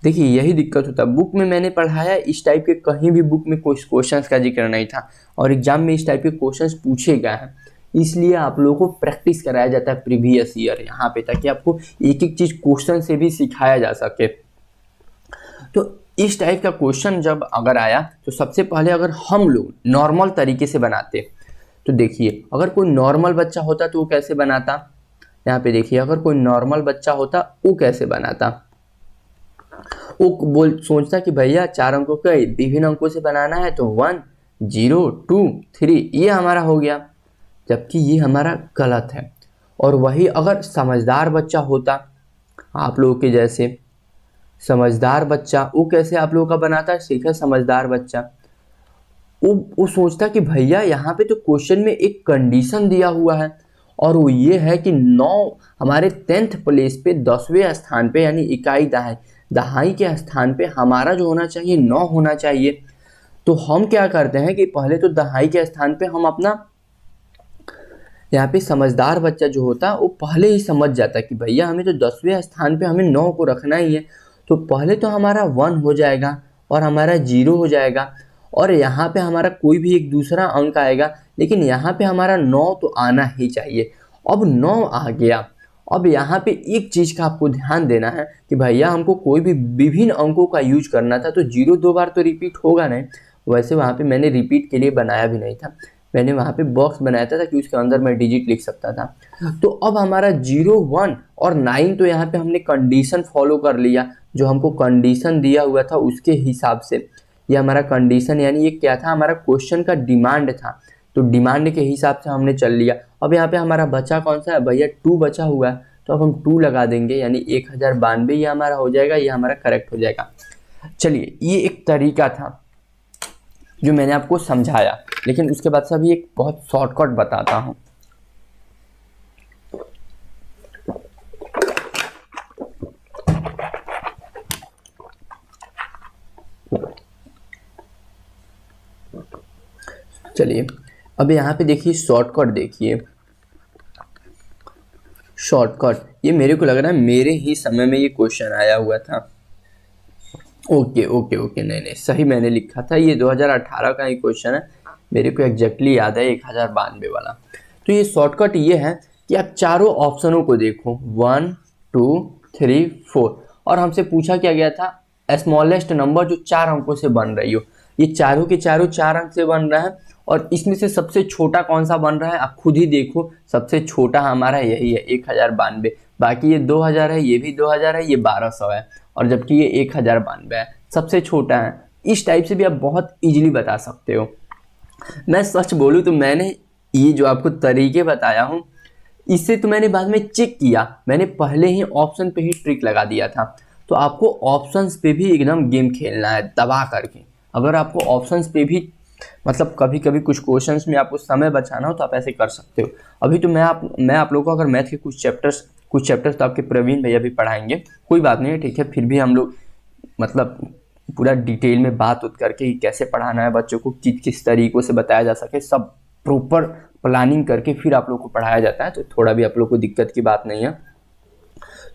देखिए यही दिक्कत होता है, बुक में मैंने पढ़ाया इस टाइप के, कहीं भी बुक में कोई क्वेश्चंस का जिक्र नहीं था, और एग्जाम में इस टाइप के क्वेश्चंस पूछे गए हैं, इसलिए आप लोगों को प्रैक्टिस कराया जाता है प्रीवियस ईयर यहाँ पे, ताकि आपको एक एक चीज क्वेश्चन से भी सिखाया जा सके। तो इस टाइप का क्वेश्चन जब अगर आया, तो सबसे पहले अगर हम लोग नॉर्मल तरीके से बनाते, तो देखिए अगर कोई नॉर्मल बच्चा होता तो वो कैसे बनाता, यहाँ पे देखिए अगर कोई नॉर्मल बच्चा होता वो कैसे बनाता, वो सोचता कि भैया 4 अंकों का विभिन्न अंकों से बनाना है, तो 1 0 2 3 ये हमारा हो गया, जबकि ये हमारा गलत है। और वही अगर समझदार बच्चा होता, आप लोगों के जैसे समझदार बच्चा, वो कैसे आप लोगों का बनाता है, सीखा समझदार बच्चा, वो सोचता कि भैया यहाँ पे तो क्वेश्चन में एक कंडीशन दिया हुआ है, और वो ये है कि 9 हमारे 10th प्लेस पे 10वें स्थान पे, यानी इकाई दहाई, दहाई के स्थान पे हमारा जो होना चाहिए 9 होना चाहिए। तो हम क्या करते हैं कि पहले तो दहाई के स्थान पे हम अपना, यहाँ पे समझदार बच्चा जो होता है वो पहले ही समझ जाता है कि भैया हमें तो 10वें स्थान पे हमें 9 को रखना ही है, तो पहले तो हमारा 1 हो जाएगा और हमारा 0 हो जाएगा, और यहाँ पे हमारा कोई भी एक दूसरा अंक आएगा, लेकिन यहाँ पे हमारा 9 तो आना ही चाहिए। अब 9 आ गया, अब यहाँ पे एक चीज़ का आपको ध्यान देना है कि भैया हमको कोई भी विभिन्न अंकों का यूज करना था, तो 0 2 बार तो रिपीट होगा नहीं, वैसे वहाँ पे मैंने रिपीट के लिए बनाया भी नहीं था, मैंने वहाँ पे बॉक्स बनाया था कि उसके अंदर मैं डिजिट लिख सकता था। तो अब हमारा 0 1 और 9 तो यहाँ पे हमने कंडीशन फॉलो कर लिया, जो हमको कंडीशन दिया हुआ था उसके हिसाब से, ये हमारा कंडीशन, यानी ये क्या था, हमारा क्वेश्चन का डिमांड था, तो डिमांड के हिसाब से हमने चल लिया। अब यहाँ पे हमारा बचा कौन सा है भैया, 2 बचा हुआ है, तो अब हम 2 लगा देंगे, यानी 1092 ये हमारा हो जाएगा, ये हमारा करेक्ट हो जाएगा। चलिए ये एक तरीका था जो मैंने आपको समझाया, लेकिन उसके बाद से अभी एक बहुत शॉर्टकट बताता हूँ। चलिए अब यहाँ पे देखिए शॉर्टकट, देखिए शॉर्टकट, ये मेरे को लग रहा है मेरे ही समय में ये क्वेश्चन आया हुआ था। ओके ओके ओके, नहीं सही मैंने लिखा था, ये 2018 का ही क्वेश्चन है, मेरे को एग्जैक्टली याद है 1092 वाला। तो ये शॉर्टकट ये है कि आप चारों ऑप्शनों को देखो, 1 2 3 4, और हमसे पूछा क्या गया था, स्मॉलेस्ट नंबर जो 4 अंकों से बन रही हो, ये चारों के चारों 4 अंक से बन रहा है, और इसमें से सबसे छोटा कौन सा बन रहा है आप खुद ही देखो, सबसे छोटा हमारा यही है 1092, बाकी ये 2000 है, ये भी 2000 है, ये 1200 है, और जबकि ये 1092 है, सबसे छोटा है। इस टाइप से भी आप बहुत इजीली बता सकते हो। मैं सच बोलूँ तो मैंने ये जो आपको तरीके बताया हूँ, इससे तो मैंने बाद में चेक किया, मैंने पहले ही ऑप्शन पे ही ट्रिक लगा दिया था। तो आपको ऑप्शंस पे भी एकदम गेम खेलना है दबा करके। अगर आपको ऑप्शंस पे भी मतलब कभी कभी कुछ क्वेश्चंस में आपको समय बचाना हो तो आप ऐसे कर सकते हो। अभी तो मैं आप लोगों को अगर मैथ के कुछ चैप्टर्स तो आपके प्रवीण भैया भी पढ़ाएंगे, कोई बात नहीं है, ठीक है, फिर भी हम लोग मतलब पूरा डिटेल में बात करके कैसे पढ़ाना है बच्चों को, किस तरीक़ों से बताया जा सके, सब प्रॉपर प्लानिंग करके फिर आप लोग को पढ़ाया जाता है, तो थोड़ा भी आप लोग को दिक्कत की बात नहीं है।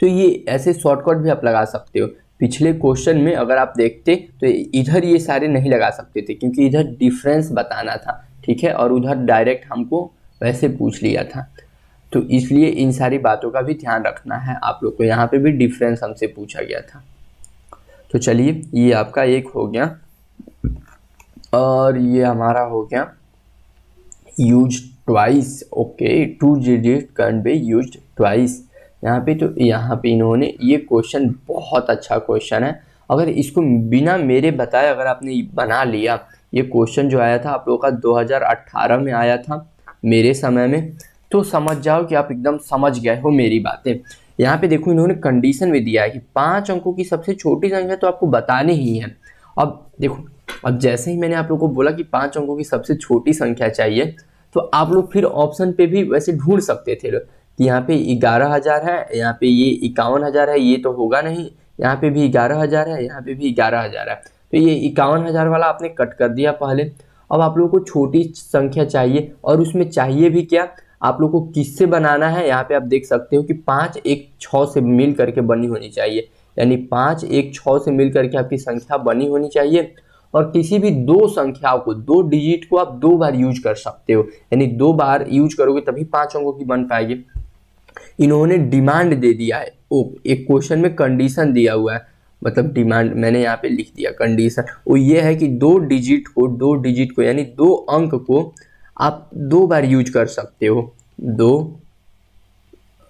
तो ये ऐसे शॉर्टकट भी आप लगा सकते हो। पिछले क्वेश्चन में अगर आप देखते तो इधर ये सारे नहीं लगा सकते थे, क्योंकि इधर डिफरेंस बताना था, ठीक है, और उधर डायरेक्ट हमको वैसे पूछ लिया था। तो इसलिए इन सारी बातों का भी ध्यान रखना है आप लोग को। यहाँ पे भी डिफरेंस हमसे पूछा गया था। तो चलिए ये आपका एक हो गया, और ये हमारा हो गया use twice. Okay, 2 digit can be used twice. यहाँ पे तो यहाँ पे इन्होंने ये क्वेश्चन बहुत अच्छा क्वेश्चन है। अगर इसको बिना मेरे बताए अगर आपने बना लिया, ये क्वेश्चन जो आया था आप लोगों का 2018 में आया था मेरे समय में, तो समझ जाओ कि आप एकदम समझ गए हो मेरी बातें। यहाँ पे देखो इन्होंने कंडीशन भी दिया है कि 5 अंकों की सबसे छोटी संख्या तो आपको बतानी ही है। अब देखो, अब जैसे ही मैंने आप लोगों को बोला कि 5 अंकों की सबसे छोटी संख्या चाहिए, तो आप लोग फिर ऑप्शन पे भी वैसे ढूंढ सकते थे कि यहाँ पे 11,000 है, यहाँ पे ये 51,000 है, ये तो होगा नहीं, यहाँ पे भी 11,000 है, यहाँ पे भी 11,000 है, तो ये 51,000 वाला आपने कट कर दिया पहले। अब आप लोगों को छोटी संख्या चाहिए, और उसमें चाहिए भी क्या, आप लोग को किससे बनाना है। यहाँ पे आप देख सकते हो कि 5 1 6 से मिल करके बनी होनी चाहिए, यानी 5 1 6 से मिल करके आपकी संख्या बनी होनी चाहिए। और किसी भी दो संख्याओं को, 2 डिजिट को आप 2 बार यूज कर सकते हो, यानी 2 बार यूज करोगे तभी 5 अंकों की बन पाएगी। इन्होंने डिमांड दे दिया है, एक क्वेश्चन में कंडीशन दिया हुआ है, मतलब डिमांड मैंने यहाँ पे लिख दिया कंडीशन, वो ये है कि 2 डिजिट को यानी 2 अंक को आप 2 बार यूज कर सकते हो, 2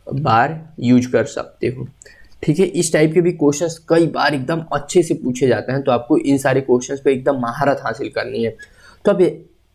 बार यूज कर सकते हो। ठीक है, इस टाइप के भी क्वेश्चंस कई बार एकदम अच्छे से पूछे जाते हैं, तो आपको इन सारे क्वेश्चंस पे एकदम महारत हासिल करनी है। तो अब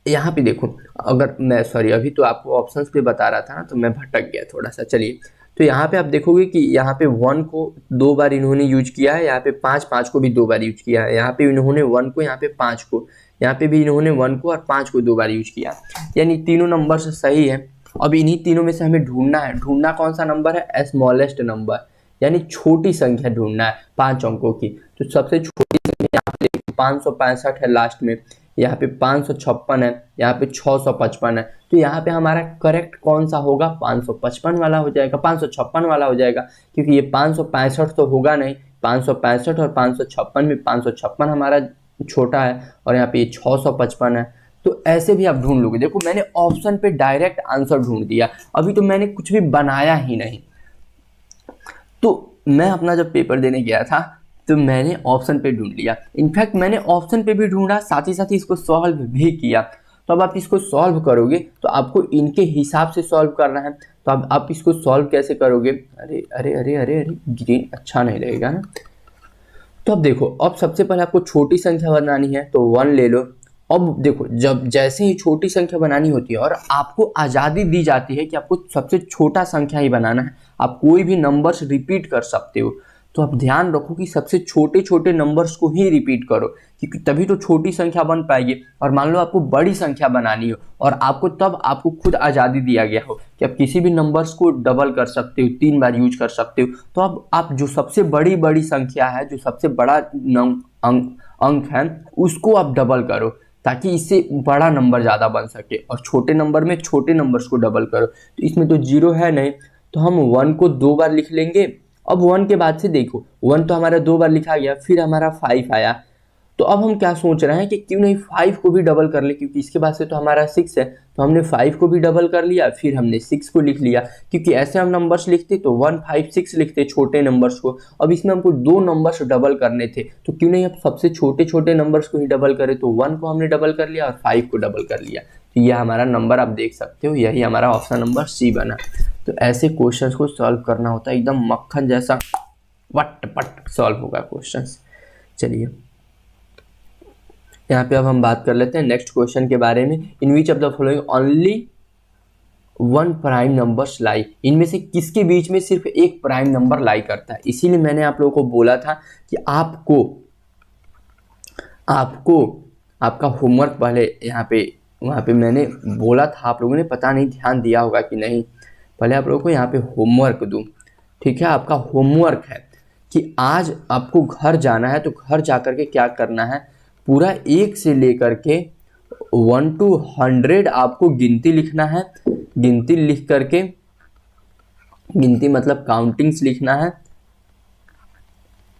यहाँ पे देखो, अगर मैं अभी तो आपको ऑप्शंस पे बता रहा था ना, तो मैं भटक गया थोड़ा सा। चलिए, तो यहाँ पे आप देखोगे कि यहाँ पे 1 को 2 बार इन्होंने यूज किया है, यहाँ पे 5 को भी 2 बार यूज किया है, यहाँ पे इन्होंने 1 को, यहाँ पे 5 को, यहाँ पे भी इन्होंने 1 को और 5 को 2 बार यूज किया, यानी तीनों नंबर से सही है। अब इन्हीं तीनों में से हमें ढूंढना कौन सा नंबर है, स्मॉलेस्ट नंबर, यानी छोटी संख्या ढूंढना है 5 अंकों की। तो सबसे छोटी संख्या यहाँ पे 565 है लास्ट में, यहाँ पे 556 है, यहाँ पे 655 है। तो यहाँ पे हमारा करेक्ट कौन सा होगा, 555 वाला हो जाएगा, 556 वाला हो जाएगा, क्योंकि ये 565 तो होगा नहीं। 565 और 556 में 556 हमारा छोटा है, और यहाँ पे ये 655 है। तो ऐसे भी आप ढूंढ लोगे। देखो मैंने ऑप्शन पे डायरेक्ट आंसर ढूंढ दिया, अभी तो मैंने कुछ भी बनाया ही नहीं। तो मैं अपना जब पेपर देने गया था तो मैंने ऑप्शन पे ढूंढ लिया, इनफैक्ट मैंने ऑप्शन पे भी ढूंढा, साथ ही इसको सॉल्व भी किया। तो अब आप इसको सॉल्व करोगे तो आपको इनके हिसाब से सॉल्व करना है। तो अब आप इसको सॉल्व कैसे करोगे, अरे अरे अरे अरे अरे ग्रीन अच्छा नहीं रहेगा ना। तो अब देखो, अब सबसे पहले आपको छोटी संख्या बनानी है, तो 1 ले लो। अब देखो, जब जैसे ही छोटी संख्या बनानी होती है और आपको आज़ादी दी जाती है कि आपको सबसे छोटा संख्या ही बनाना है, आप कोई भी नंबर्स रिपीट कर सकते हो, तो आप ध्यान रखो कि सबसे छोटे छोटे नंबर्स को ही रिपीट करो, क्योंकि तभी तो छोटी संख्या बन पाएगी। और मान लो आपको बड़ी संख्या बनानी हो और आपको खुद आज़ादी दिया गया हो कि आप किसी भी नंबर्स को डबल कर सकते हो, 3 बार यूज कर सकते हो, तो अब आप जो सबसे बड़ी संख्या है, जो सबसे बड़ा अंक है, उसको आप डबल करो, ताकि इससे बड़ा नंबर ज़्यादा बन सके। और छोटे नंबर में छोटे नंबर्स को डबल करो। तो इसमें तो 0 है नहीं, तो हम 1 को 2 बार लिख लेंगे। अब 1 के बाद से देखो, 1 तो हमारा 2 बार लिखा गया, फिर हमारा 5 आया। तो अब हम क्या सोच रहे हैं कि क्यों नहीं 5 को भी डबल कर ले, क्योंकि इसके बाद से तो हमारा 6 है, तो हमने 5 को भी डबल कर लिया, फिर हमने 6 को लिख लिया। क्योंकि ऐसे हम नंबर्स लिखते तो 1 5 6 लिखते छोटे नंबर्स को। अब इसमें हमको 2 नंबर्स डबल करने थे, तो क्यों नहीं अब सबसे छोटे छोटे नंबर्स को ही डबल करें। तो 1 को हमने डबल कर लिया और 5 को डबल कर लिया। तो यह हमारा नंबर आप देख सकते हो, यही हमारा ऑप्शन नंबर सी बना। तो ऐसे क्वेश्चंस को सॉल्व करना होता है, एकदम मक्खन जैसा पट पट सॉल्व होगा क्वेश्चंस। चलिए यहाँ पे अब हम बात कर लेते हैं नेक्स्ट क्वेश्चन के बारे में। In which of the following only 1 prime numbers lie, इनमें से किसके बीच में सिर्फ एक प्राइम नंबर लाई करता है। इसीलिए मैंने आप लोगों को बोला था कि आपको आपका होमवर्क पहले वहाँ पे मैंने बोला था, आप लोगों ने पता नहीं ध्यान दिया होगा कि नहीं। पहले आप लोगों को यहाँ पे होमवर्क दूँ, ठीक है। आपका होमवर्क है कि आज आपको घर जाना है, तो घर जा कर के क्या करना है, पूरा 1 से लेकर के 1 to 100 आपको गिनती लिखना है। गिनती लिख करके, गिनती मतलब काउंटिंग्स लिखना है,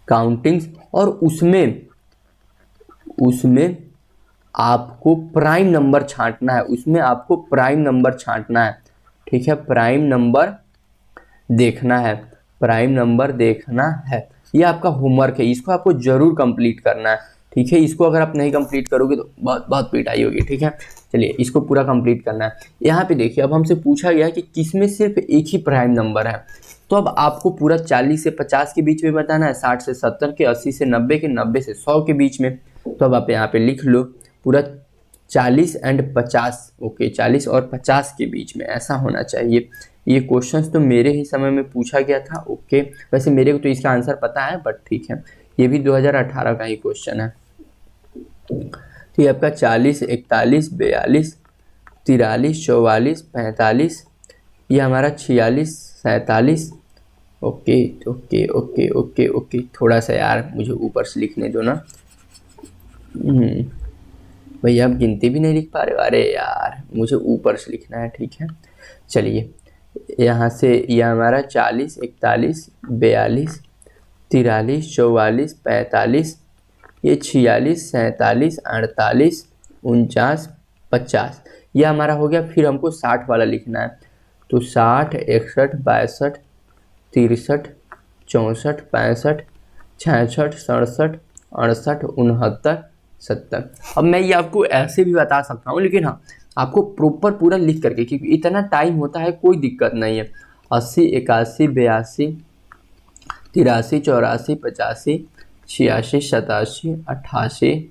काउंटिंग्स, और उसमें आपको प्राइम नंबर छांटना है, उसमें आपको प्राइम नंबर छांटना है। ठीक है, प्राइम नंबर देखना है, प्राइम नंबर देखना है। ये आपका होमवर्क है, इसको आपको जरूर कंप्लीट करना है, ठीक है। इसको अगर आप नहीं कंप्लीट करोगे तो बहुत बहुत पिटाई होगी, ठीक है। चलिए इसको पूरा कंप्लीट करना है। यहाँ पे देखिए, अब हमसे पूछा गया है कि किसमें सिर्फ एक ही प्राइम नंबर है, तो अब आपको पूरा 40 से 50 के बीच में बताना है, 60 से 70 के, 80 से 90 के, 90 से 100 के बीच में। तो अब आप यहाँ पे लिख लो पूरा 40 एंड 50, ओके, 40 और 50 के बीच में ऐसा होना चाहिए। ये क्वेश्चंस तो मेरे ही समय में पूछा गया था, ओके। वैसे मेरे को तो इसका आंसर पता है, बट ठीक है, ये भी 2018 का ही क्वेश्चन है। तो ये आपका 40, 41, 42, 43, 44, 45, ये हमारा 46, 47, okay okay okay okay okay. थोड़ा सा यार मुझे ऊपर से लिखने दो ना, भैया आप गिनती भी नहीं लिख पा रहे हो, अरे यार मुझे ऊपर से लिखना है, ठीक है। चलिए यहाँ से ये हमारा 40, 41, 42, 43, 44, 45, ये 46, 47, 48, 49, 50, ये हमारा हो गया। फिर हमको 60 वाला लिखना है, तो 60, 61, 62, 63, 64, 65, 66, 67, 68, 69, 70। अब मैं ये आपको ऐसे भी बता सकता हूँ, लेकिन हाँ आपको प्रॉपर पूरा लिख करके, क्योंकि इतना टाइम होता है, कोई दिक्कत नहीं है। 80, 81, 82, 83, 84, 85, 86, 87, 88,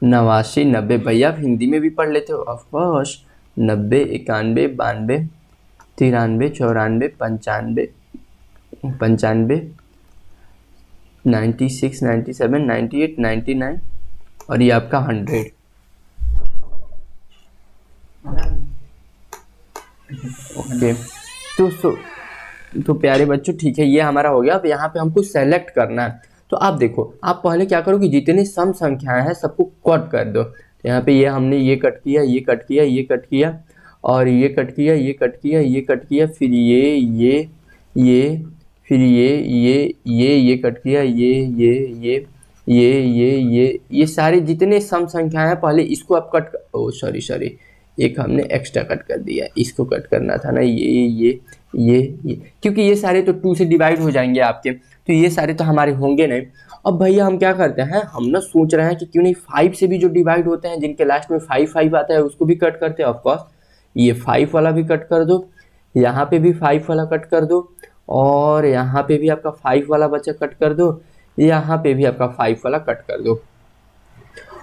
89, 90। भैया आप हिंदी में भी पढ़ लेते हो ऑफकोर्स। 90, 91, 92, 93, 94, 95, 96, 97, 98, 99 और ये आपका 100। ओके तो प्यारे बच्चों, ठीक है, ये हमारा हो गया। अब यहाँ पे हमको सेलेक्ट करना है। तो आप देखो, आप पहले क्या करो कि जितनी सम संख्याएं हैं सबको कट कर दो। तो यहाँ पे ये हमने ये कट किया, ये कट किया, ये कट किया, और ये कट किया, ये कट किया, ये कट किया, फिर ये फिर ये कट किया, ये सारे जितने सम संख्याएं हैं, पहले इसको आप कट कर, ओ सॉरी एक हमने एक्स्ट्रा कट कर दिया, इसको कट करना था ना, ये क्योंकि ये सारे तो 2 से डिवाइड हो जाएंगे आपके, तो ये सारे तो हमारे होंगे नहीं। अब भैया हम क्या करते हैं, हम ना सोच रहे हैं कि क्यों नहीं 5 से भी जो डिवाइड होते हैं, जिनके लास्ट में 5 आता है, उसको भी कट करते हैं। ऑफकोर्स ये 5 वाला भी कट कर दो, यहाँ पे भी 5 वाला कट कर दो, और यहाँ पे भी आपका 5 वाला बच्चा कट कर दो, यहाँ पे भी आपका 5 वाला कट कर दो।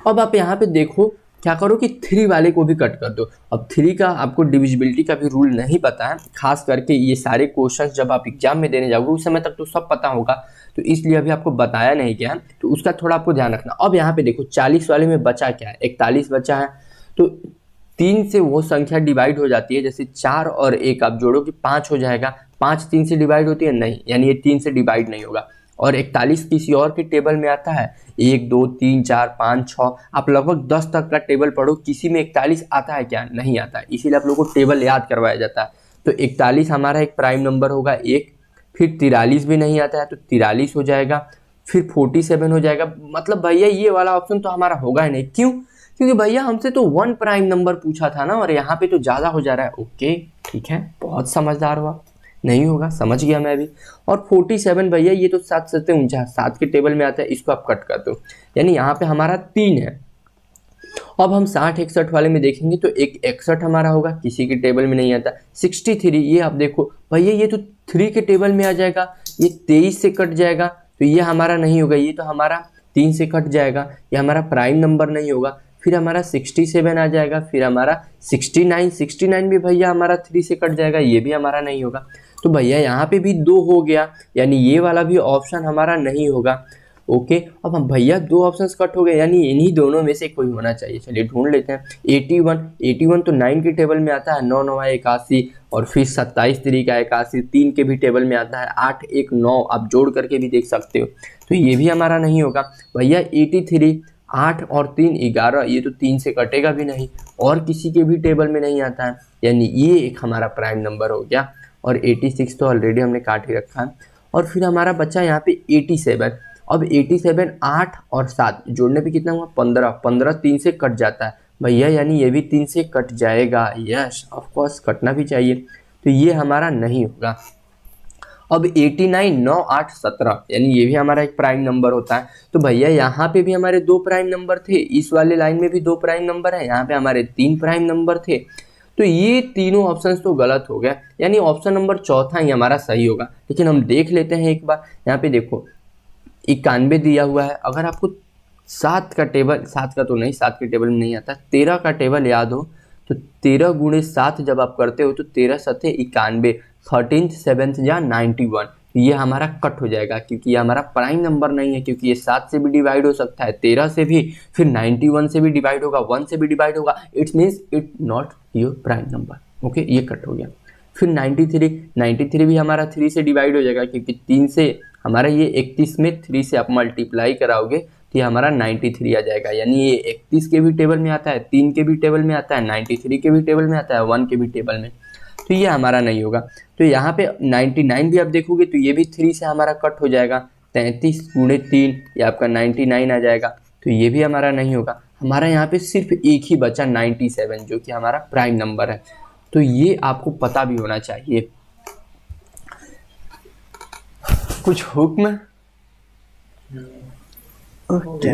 अब आप यहाँ पे देखो क्या करो कि 3 वाले को भी कट कर दो। अब 3 का आपको डिविजिबिलिटी का भी रूल नहीं पता है, खास करके ये सारे क्वेश्चन जब आप एग्जाम में देने जाओगे उस समय तक तो सब पता होगा, तो इसलिए अभी आपको बताया नहीं गया, तो उसका थोड़ा आपको ध्यान रखना। अब यहाँ पे देखो 40 वाले में बचा क्या है, 41 बचा है, तो 3 से वो संख्या डिवाइड हो जाती है, जैसे 4 और 1 आप जोड़ो कि 5 हो जाएगा। 5 3 से डिवाइड होती है नहीं, यानी ये 3 से डिवाइड नहीं होगा। और 41 किसी और के टेबल में आता है, 1 2 3 4 5 6, आप लगभग 10 तक का टेबल पढ़ो, किसी में 41 आता है क्या, नहीं आता है, इसीलिए आप लोगों को टेबल याद करवाया जाता है। तो 41 हमारा एक प्राइम नंबर होगा, एक, फिर 43 भी नहीं आता है तो 43 हो जाएगा, फिर 47 हो जाएगा। मतलब भैया ये वाला ऑप्शन तो हमारा होगा ही नहीं, क्यों, क्योंकि भैया हमसे तो 1 प्राइम नंबर पूछा था ना, और यहाँ पे तो ज़्यादा हो जा रहा है। ओके ठीक है, बहुत समझदार हुआ, नहीं होगा, समझ गया मैं भी। और 47 भैया ये तो 7 से 7 के टेबल में आता है, इसको आप कट कर दो, यानी यहाँ पे हमारा 3 है। अब हम 60 61 वाले में देखेंगे तो एक 61 हमारा होगा, किसी के टेबल में नहीं आता। 63 ये आप देखो भैया ये तो 3 के टेबल में आ जाएगा, ये 23 से कट जाएगा, तो ये हमारा नहीं होगा, ये तो हमारा 3 से कट जाएगा, ये हमारा प्राइम नंबर नहीं होगा। फिर हमारा 67 आ जाएगा, फिर हमारा 69 भी भैया हमारा 3 से कट जाएगा, ये भी हमारा नहीं होगा। तो भैया यहाँ पे भी 2 हो गया, यानी ये वाला भी ऑप्शन हमारा नहीं होगा। ओके, अब हम भैया 2 ऑप्शंस कट हो गए, यानी इन्हीं दोनों में से कोई होना चाहिए। चलिए ढूंढ लेते हैं। 81 तो 9 के टेबल में आता है, 9 9 81, और फिर 27 3 का 81, 3 के भी टेबल में आता है, 8 1 9, आप जोड़ करके भी देख सकते हो, तो ये भी हमारा नहीं होगा। भैया 83 8 और 3 11, ये तो 3 से कटेगा भी नहीं, और किसी के भी टेबल में नहीं आता है, यानी ये एक हमारा प्राइम नंबर हो गया। और 86 तो ऑलरेडी हमने काट ही रखा है। और फिर हमारा बच्चा यहाँ पे 87। अब 87 8 और 7 जोड़ने पे कितना हुआ, 15 15 3 से कट जाता है, भैया यानी ये भी 3 से कट जाएगा, यस ऑफ कोर्स कटना भी चाहिए, तो ये हमारा नहीं होगा। अब 89 9 8 17 यानी ये भी हमारा एक प्राइम नंबर होता है, तो भैया यहाँ पे भी हमारे 2 प्राइम नंबर थे, इस वाले लाइन में भी 2 प्राइम नंबर है, यहाँ पे हमारे 3 प्राइम नंबर थे, तो ये तीनों ऑप्शंस तो गलत हो गया, यानी ऑप्शन नंबर चौथा ही हमारा सही होगा। लेकिन हम देख लेते हैं एक बार, यहाँ पे देखो 91 दिया हुआ है, अगर आपको 7 का टेबल, 7 का तो नहीं, 7 के टेबल में नहीं आता, 13 का टेबल याद हो तो 13 गुणे 7 जब आप करते हो तो 13 सत्ते 91, 13th 7th या 91, ये हमारा कट हो जाएगा क्योंकि ये हमारा प्राइम नंबर नहीं है, क्योंकि ये 7 से भी डिवाइड हो सकता है, 13 से भी, फिर 91 से भी डिवाइड होगा, 1 से भी डिवाइड होगा, it's means it not your prime number. Okay, ये कट हो गया। फिर 93 भी हमारा 3 से डिवाइड हो जाएगा, क्योंकि 3 से हमारा ये 31 में 3 से आप मल्टीप्लाई कराओगे तो ये हमारा 93 आ जाएगा, यानी ये 31 के भी टेबल में आता है, 3 के भी टेबल में आता है, 93 के भी टेबल में आता है, 1 के भी टेबल में, तो ये हमारा नहीं होगा। तो यहाँ पे 99 भी आप देखोगे तो ये भी 3 से हमारा कट हो जाएगा, 33 गुणे 3 ये आपका 99 आ जाएगा, तो ये भी हमारा नहीं होगा। हमारा यहाँ पे सिर्फ एक ही बचा 97 जो कि हमारा प्राइम नंबर है, तो ये आपको पता भी होना चाहिए। कुछ हुक्म? ओके,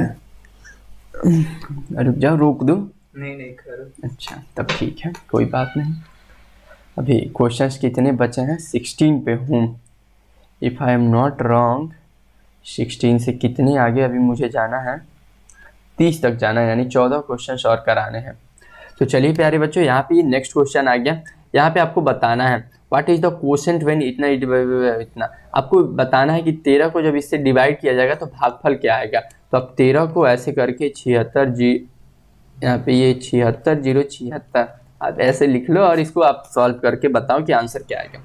रुक जाओ, रोक दो। नहीं करो। अच्छा तब ठीक है, कोई बात नहीं। अभी क्वेश्चंस कितने बचे हैं? 16 पे हूँ, if I am not wrong. 16 से कितने आगे अभी मुझे जाना है? 30 तक जाना है, यानी 14 क्वेश्चंस और कराने हैं। तो चलिए प्यारे बच्चों, यहाँ पे नेक्स्ट क्वेश्चन आ गया। यहाँ पे आपको बताना है what is the quotient when इतना आपको बताना है कि 13 को जब इससे डिवाइड किया जाएगा तो भागफल क्या आएगा। तो अब 13 को ऐसे करके 76 जी, यहाँ पे ये 76 0 76 आप ऐसे लिख लो और इसको आप सॉल्व करके बताओ कि आंसर क्या आएगा।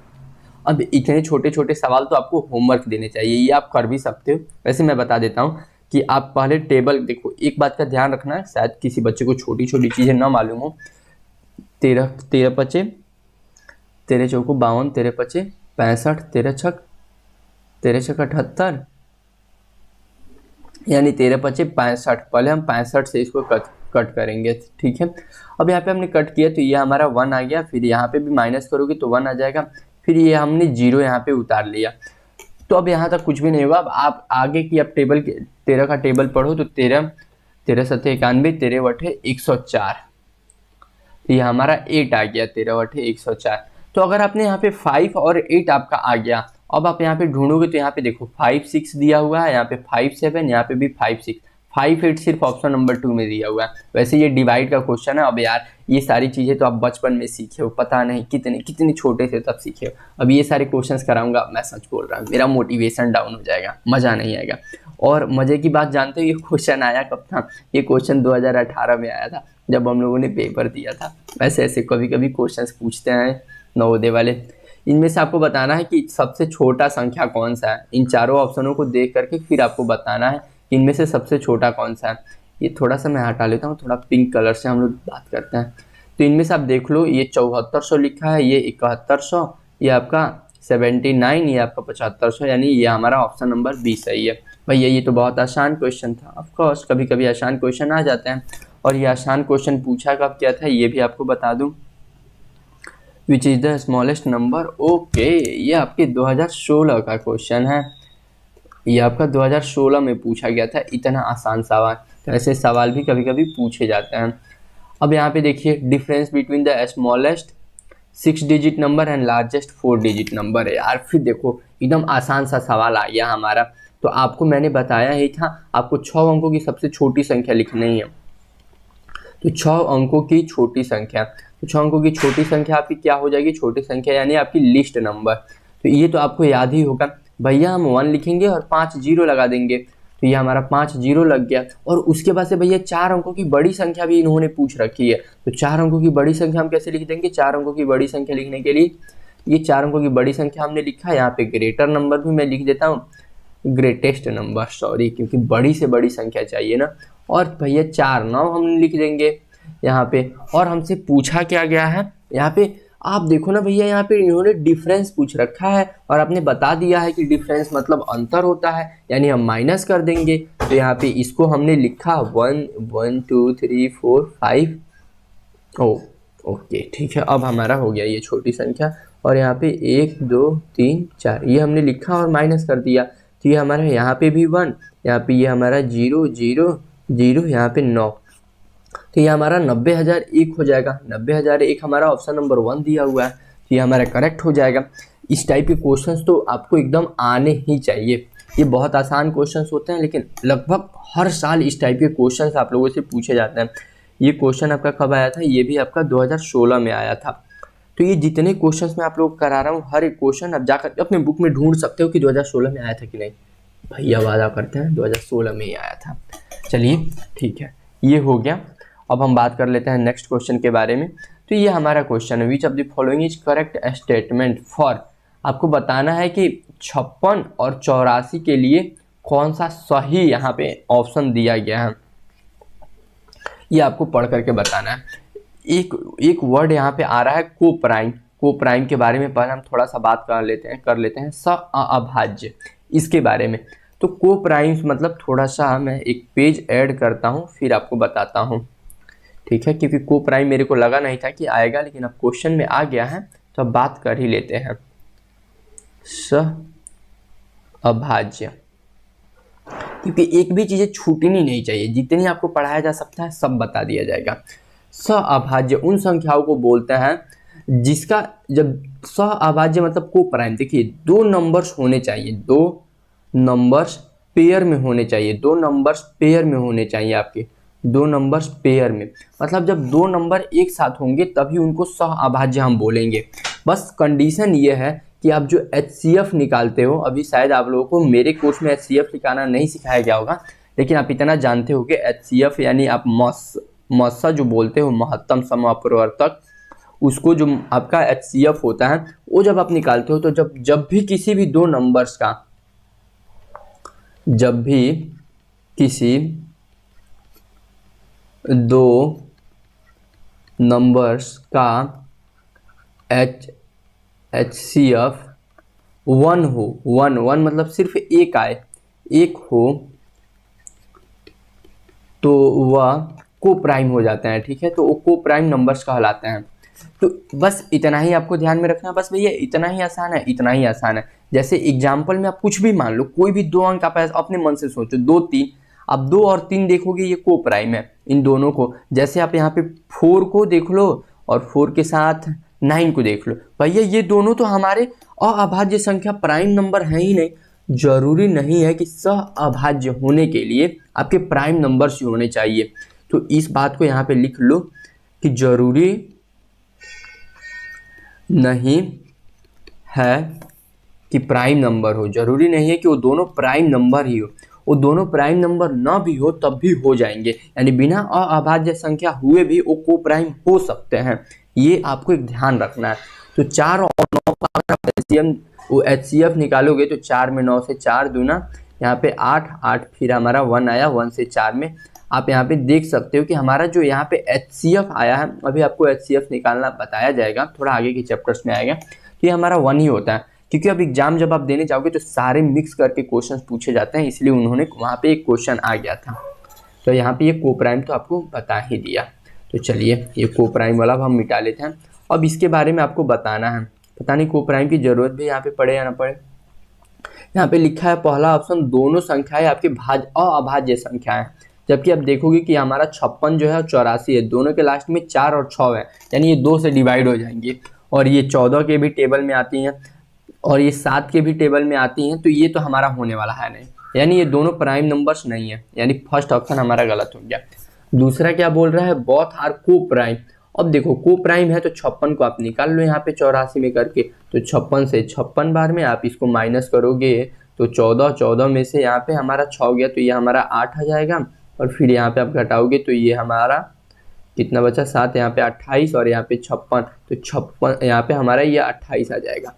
अब इतने छोटे छोटे सवाल तो आपको होमवर्क देने चाहिए, ये आप कर भी सकते हो। वैसे मैं बता देता हूँ कि आप पहले टेबल देखो, एक बात का ध्यान रखना है, शायद किसी बच्चे को छोटी छोटी चीज़ें ना मालूम हो। 13 पचे 13 चौको 52, 13 पचे 65, 13 छक 78, यानी 13 पचे 65। पहले हम 65 से इसको कट करेंगे, ठीक है। अब यहाँ पे हमने कट किया तो ये हमारा 1 आ गया, फिर यहाँ पे भी माइनस करोगे तो 1 आ जाएगा, फिर ये हमने 0 यहाँ पे उतार लिया। तो अब यहाँ तक कुछ भी नहीं होगा। अब आप आगे की अब टेबल 13 का टेबल पढ़ो तो 13 सत्ते 91, 13 बटे 104, ये हमारा 8 आ गया, 13 बटे 104। तो अगर आपने यहाँ पे 5 और 8 आपका आ गया, अब आप यहाँ पे ढूंढोगे तो यहाँ पे देखो 5 6 दिया हुआ है, यहाँ पे 5 7, यहाँ पे भी 5 6, 5 8 सिर्फ ऑप्शन नंबर 2 में दिया हुआ है। वैसे ये डिवाइड का क्वेश्चन है। अब यार ये सारी चीज़ें तो आप बचपन में सीखे हो, पता नहीं कितने छोटे थे तब सीखे हो। अब ये सारे क्वेश्चंस कराऊंगा, मैं सच बोल रहा हूँ, मेरा मोटिवेशन डाउन हो जाएगा, मज़ा नहीं आएगा। और मज़े की बात जानते हो ये क्वेश्चन आया कब था? ये क्वेश्चन 2018 में आया था, जब हम लोगों ने पेपर दिया था। वैसे ऐसे कभी कभी क्वेश्चंस पूछते हैं नवोदय वाले। इनमें से आपको बताना है कि सबसे छोटा संख्या कौन सा है। इन चारों ऑप्शनों को देख करके फिर आपको बताना है कि इनमें से सबसे छोटा कौन सा है। ये थोड़ा सा मैं हटा लेता हूँ, थोड़ा पिंक कलर से हम लोग बात करते हैं। तो इनमें से आप देख लो, ये 7400 लिखा है, ये 7100, ये आपका 79, ये आपका 7500, यानी ये हमारा ऑप्शन नंबर 20 सही है। भैया ये तो बहुत आसान क्वेश्चन था। ऑफकोर्स कभी कभी आसान क्वेश्चन आ जाते हैं, और ये आसान क्वेश्चन पूछा कब क्या था ये भी आपको बता दूं। Which is the smallest number. Okay, ये आपके 2016 का क्वेश्चन है, ये आपका 2016 में पूछा गया था। इतना आसान सवाल, तो ऐसे सवाल भी कभी कभी पूछे जाते हैं। अब यहाँ पे देखिए, difference between the smallest 6 digit number and largest 4 digit number है। यार फिर देखो एकदम आसान सा सवाल आ गया हमारा। तो आपको मैंने बताया ही था, आपको 6 अंकों की सबसे छोटी संख्या लिखनी है। तो 6 अंकों की छोटी संख्या, तो 6 अंकों की छोटी संख्या आपकी क्या हो जाएगी? छोटी संख्या यानी आपकी लिस्ट नंबर। तो ये तो आपको याद ही होगा भैया, हम 1 लिखेंगे और 5 0 लगा देंगे, तो ये हमारा 5 0 लग गया। और उसके बाद से भैया 4 अंकों की बड़ी संख्या भी इन्होंने पूछ रखी है। तो 4 अंकों की बड़ी संख्या हम कैसे लिख देंगे? 4 अंकों की बड़ी संख्या लिखने के लिए ये 4 अंकों की बड़ी संख्या हमने लिखा है, यहाँ पे ग्रेटर नंबर भी मैं लिख देता हूँ, ग्रेटेस्ट नंबर, सॉरी, क्योंकि बड़ी से बड़ी संख्या चाहिए ना। और भैया 4 9 हम लिख देंगे यहाँ पे। और हमसे पूछा क्या गया है यहाँ पे, आप देखो ना भैया, यहाँ पे इन्होंने डिफरेंस पूछ रखा है और आपने बता दिया है कि डिफरेंस मतलब अंतर होता है, यानी हम माइनस कर देंगे। तो यहाँ पे इसको हमने लिखा 1 1 2 3 4 5 ओ ओके ठीक है, अब हमारा हो गया ये छोटी संख्या, और यहाँ पे 1 2 3 4 ये हमने लिखा और माइनस कर दिया, तो ये हमारा यहाँ पे भी 1, यहाँ पे ये हमारा 0 0 0, यहाँ पे 9, तो ये हमारा 90,001 हो जाएगा। 90,001 हमारा ऑप्शन नंबर 1 दिया हुआ है, तो ये हमारा करेक्ट हो जाएगा। इस टाइप के क्वेश्चंस तो आपको एकदम आने ही चाहिए। ये बहुत आसान क्वेश्चंस होते हैं, लेकिन लगभग हर साल इस टाइप के क्वेश्चंस आप लोगों से पूछे जाते हैं। ये क्वेश्चन आपका कब आया था? ये भी आपका 2016 में आया था। तो ये जितने क्वेश्चंस मैं आप लोग करा रहा हूँ, हर एक क्वेश्चन आप जाकर अपने बुक में ढूंढ सकते हो कि 2016 में आया था कि नहीं। भैया वादा करते हैं 2016 में ही आया था। चलिए ठीक है, ये हो गया। अब हम बात कर लेते हैं नेक्स्ट क्वेश्चन के बारे में। तो ये हमारा क्वेश्चन है, विच of the following is correct statement for, आपको बताना है कि 56 और 84 के लिए कौन सा सही यहाँ पे ऑप्शन दिया गया है, ये आपको पढ़ करके बताना है। एक वर्ड यहाँ पे आ रहा है को प्राइम। को प्राइम के बारे में पहले हम थोड़ा सा बात कर लेते हैं अभाज्य, इसके बारे में। तो को प्राइम्स मतलब थोड़ा सा मैं एक पेज ऐड करता हूँ फिर आपको बताता हूँ, ठीक है, क्योंकि को प्राइम मेरे को लगा नहीं था कि आएगा, लेकिन अब क्वेश्चन में आ गया है तो अब बात कर ही लेते हैं। अभाज्य, क्योंकि एक भी चीज़ें छूटनी नहीं चाहिए, जितनी आपको पढ़ाया जा सकता है सब बता दिया जाएगा। अभाज्य उन संख्याओं को बोलते हैं जिसका जब अभाज्य मतलब को प्राइम, देखिए 2 नंबर्स होने चाहिए, 2 नंबर्स पेयर में होने चाहिए, 2 नंबर्स पेयर में होने चाहिए आपके, 2 नंबर्स पेयर में, मतलब जब 2 नंबर एक साथ होंगे तभी उनको अभाज्य हम बोलेंगे। बस कंडीशन ये है कि आप जो HCF निकालते हो, अभी शायद आप लोगों को मेरे कोर्स में HCF निकालना नहीं सिखाया गया होगा, लेकिन आप इतना जानते हो कि HCF यानी आप मस्सा जो बोलते हो, महत्तम समअपवर्तक, उसको जो आपका HCF होता है वो जब आप निकालते हो तो जब भी किसी भी 2 नंबर्स का, जब भी किसी 2 नंबर्स का HCF 1 हो, 1 मतलब सिर्फ एक आए, एक हो, तो वह को प्राइम हो जाते हैं, ठीक है, तो वो को प्राइम नंबर्स कहलाते हैं। तो बस इतना ही आपको ध्यान में रखना, बस भैया इतना ही आसान है, इतना ही आसान है। जैसे एग्जाम्पल में आप कुछ भी मान लो, कोई भी 2 अंक आप अपने मन से सोचो, 2 3, आप 2 और 3 देखोगे ये को प्राइम है इन दोनों को। जैसे आप यहाँ पे 4 को देख लो और 4 के साथ 9 को देख लो, भैया ये दोनों तो हमारे अभाज्य संख्या प्राइम नंबर है ही नहीं। जरूरी नहीं है कि अभाज्य होने के लिए आपके प्राइम नंबर्स ही होने चाहिए। तो इस बात को यहाँ पे लिख लो कि जरूरी नहीं है कि प्राइम नंबर हो, जरूरी नहीं है कि वो दोनों प्राइम नंबर ही हो, वो दोनों प्राइम नंबर ना भी हो तब भी हो जाएंगे, यानी बिना अभाज्य संख्या हुए भी वो को प्राइम हो सकते हैं। ये आपको एक ध्यान रखना है। तो 4 और 9 का अगर आप HCF निकालोगे तो 4 में 9 से 4 दूना, यहाँ पे 8 8, फिर हमारा 1 आया, 1 से 4 में आप यहाँ पे देख सकते हो कि हमारा जो यहाँ पे HCF आया है, अभी आपको HCF निकालना बताया जाएगा, थोड़ा आगे के चैप्टर्स में आएगा, तो ये हमारा 1 ही होता है। क्योंकि अब एग्जाम जब आप देने जाओगे तो सारे मिक्स करके क्वेश्चंस पूछे जाते हैं, इसलिए उन्होंने वहाँ पे एक क्वेश्चन आ गया था। तो यहाँ पे ये को प्राइम तो आपको बता ही दिया। तो चलिए ये को प्राइम वाला हम मिटा लेते हैं। अब इसके बारे में आपको बताना है, पता नहीं को प्राइम की जरूरत भी यहाँ पे पड़े या ना पड़े। यहाँ पे लिखा है पहला ऑप्शन, दोनों संख्याएं आपके अभाज्य संख्या है, जबकि आप देखोगे कि हमारा 56 जो है 84 है, दोनों के लास्ट में 4 और 6 है, यानी ये 2 से डिवाइड हो जाएंगे। और ये 14 के भी टेबल में आती हैं और ये 7 के भी टेबल में आती हैं, तो ये तो हमारा होने वाला है नहीं, यानी ये दोनों प्राइम नंबर्स नहीं है, यानी फर्स्ट ऑप्शन हमारा गलत हो गया। दूसरा क्या बोल रहा है, बोथ आर को प्राइम। अब देखो को प्राइम है तो 56 को आप निकाल लो यहाँ पे 84 में करके, तो 56 से 56 बार में आप इसको माइनस करोगे तो 14 में से यहाँ पे हमारा 6 गया, तो ये हमारा 8 आ जाएगा, और फिर यहाँ पे आप घटाओगे तो ये हमारा कितना बचा, 7, यहाँ पे 28 और यहाँ पे 56, तो 56 यहाँ पे हमारा ये 28 आ जाएगा।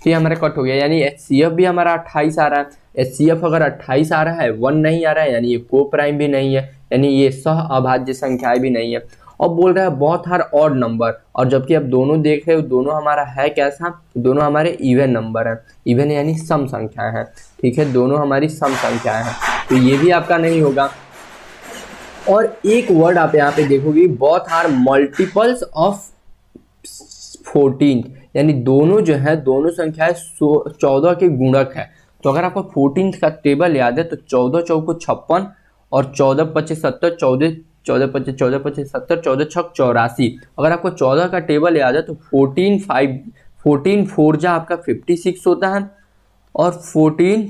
तो ये हमारा कट हो गया, यानी HCF भी हमारा 28 आ रहा है। HCF अगर 28 आ रहा है, 1 नहीं आ रहा है, यानी ये को प्राइम भी नहीं है, यानी ये अभाज्य संख्याएं भी नहीं है। और बोल रहा है बोथ आर ऑड नंबर, और जबकि आप दोनों देख रहे हो दोनों हमारा है कैसा, दोनों हमारे इवन नंबर है, इवन यानी सम संख्याएं हैं, ठीक है, दोनों हमारी सम संख्याएं हैं, तो ये भी आपका नहीं होगा। और एक वर्ड आप यहाँ पे देखोगे, बोथ आर मल्टीपल्स ऑफ 14, यानी दोनों जो है, दोनों संख्याएं 14 के गुणक है। तो अगर आपको 14 का टेबल याद है तो 14 चौको 56 और 14 पच्चीस 70, 14 14 पच्चीस 14 पच्चीस 70, 14 छक 84। अगर आपको 14 का टेबल याद है तो 14 4 जा आपका 56 होता है, और 14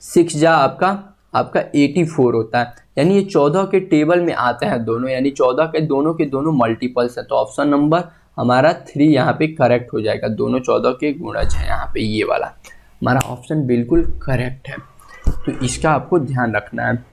6 जा आपका 84 होता है। यानी ये 14 के टेबल में आते हैं दोनों, यानी 14 के दोनों मल्टीपल्स है। तो ऑप्शन नंबर हमारा 3 यहाँ पे करेक्ट हो जाएगा। दोनों 14 के गुणज है, यहाँ पे ये वाला हमारा ऑप्शन बिल्कुल करेक्ट है। तो इसका आपको ध्यान रखना है।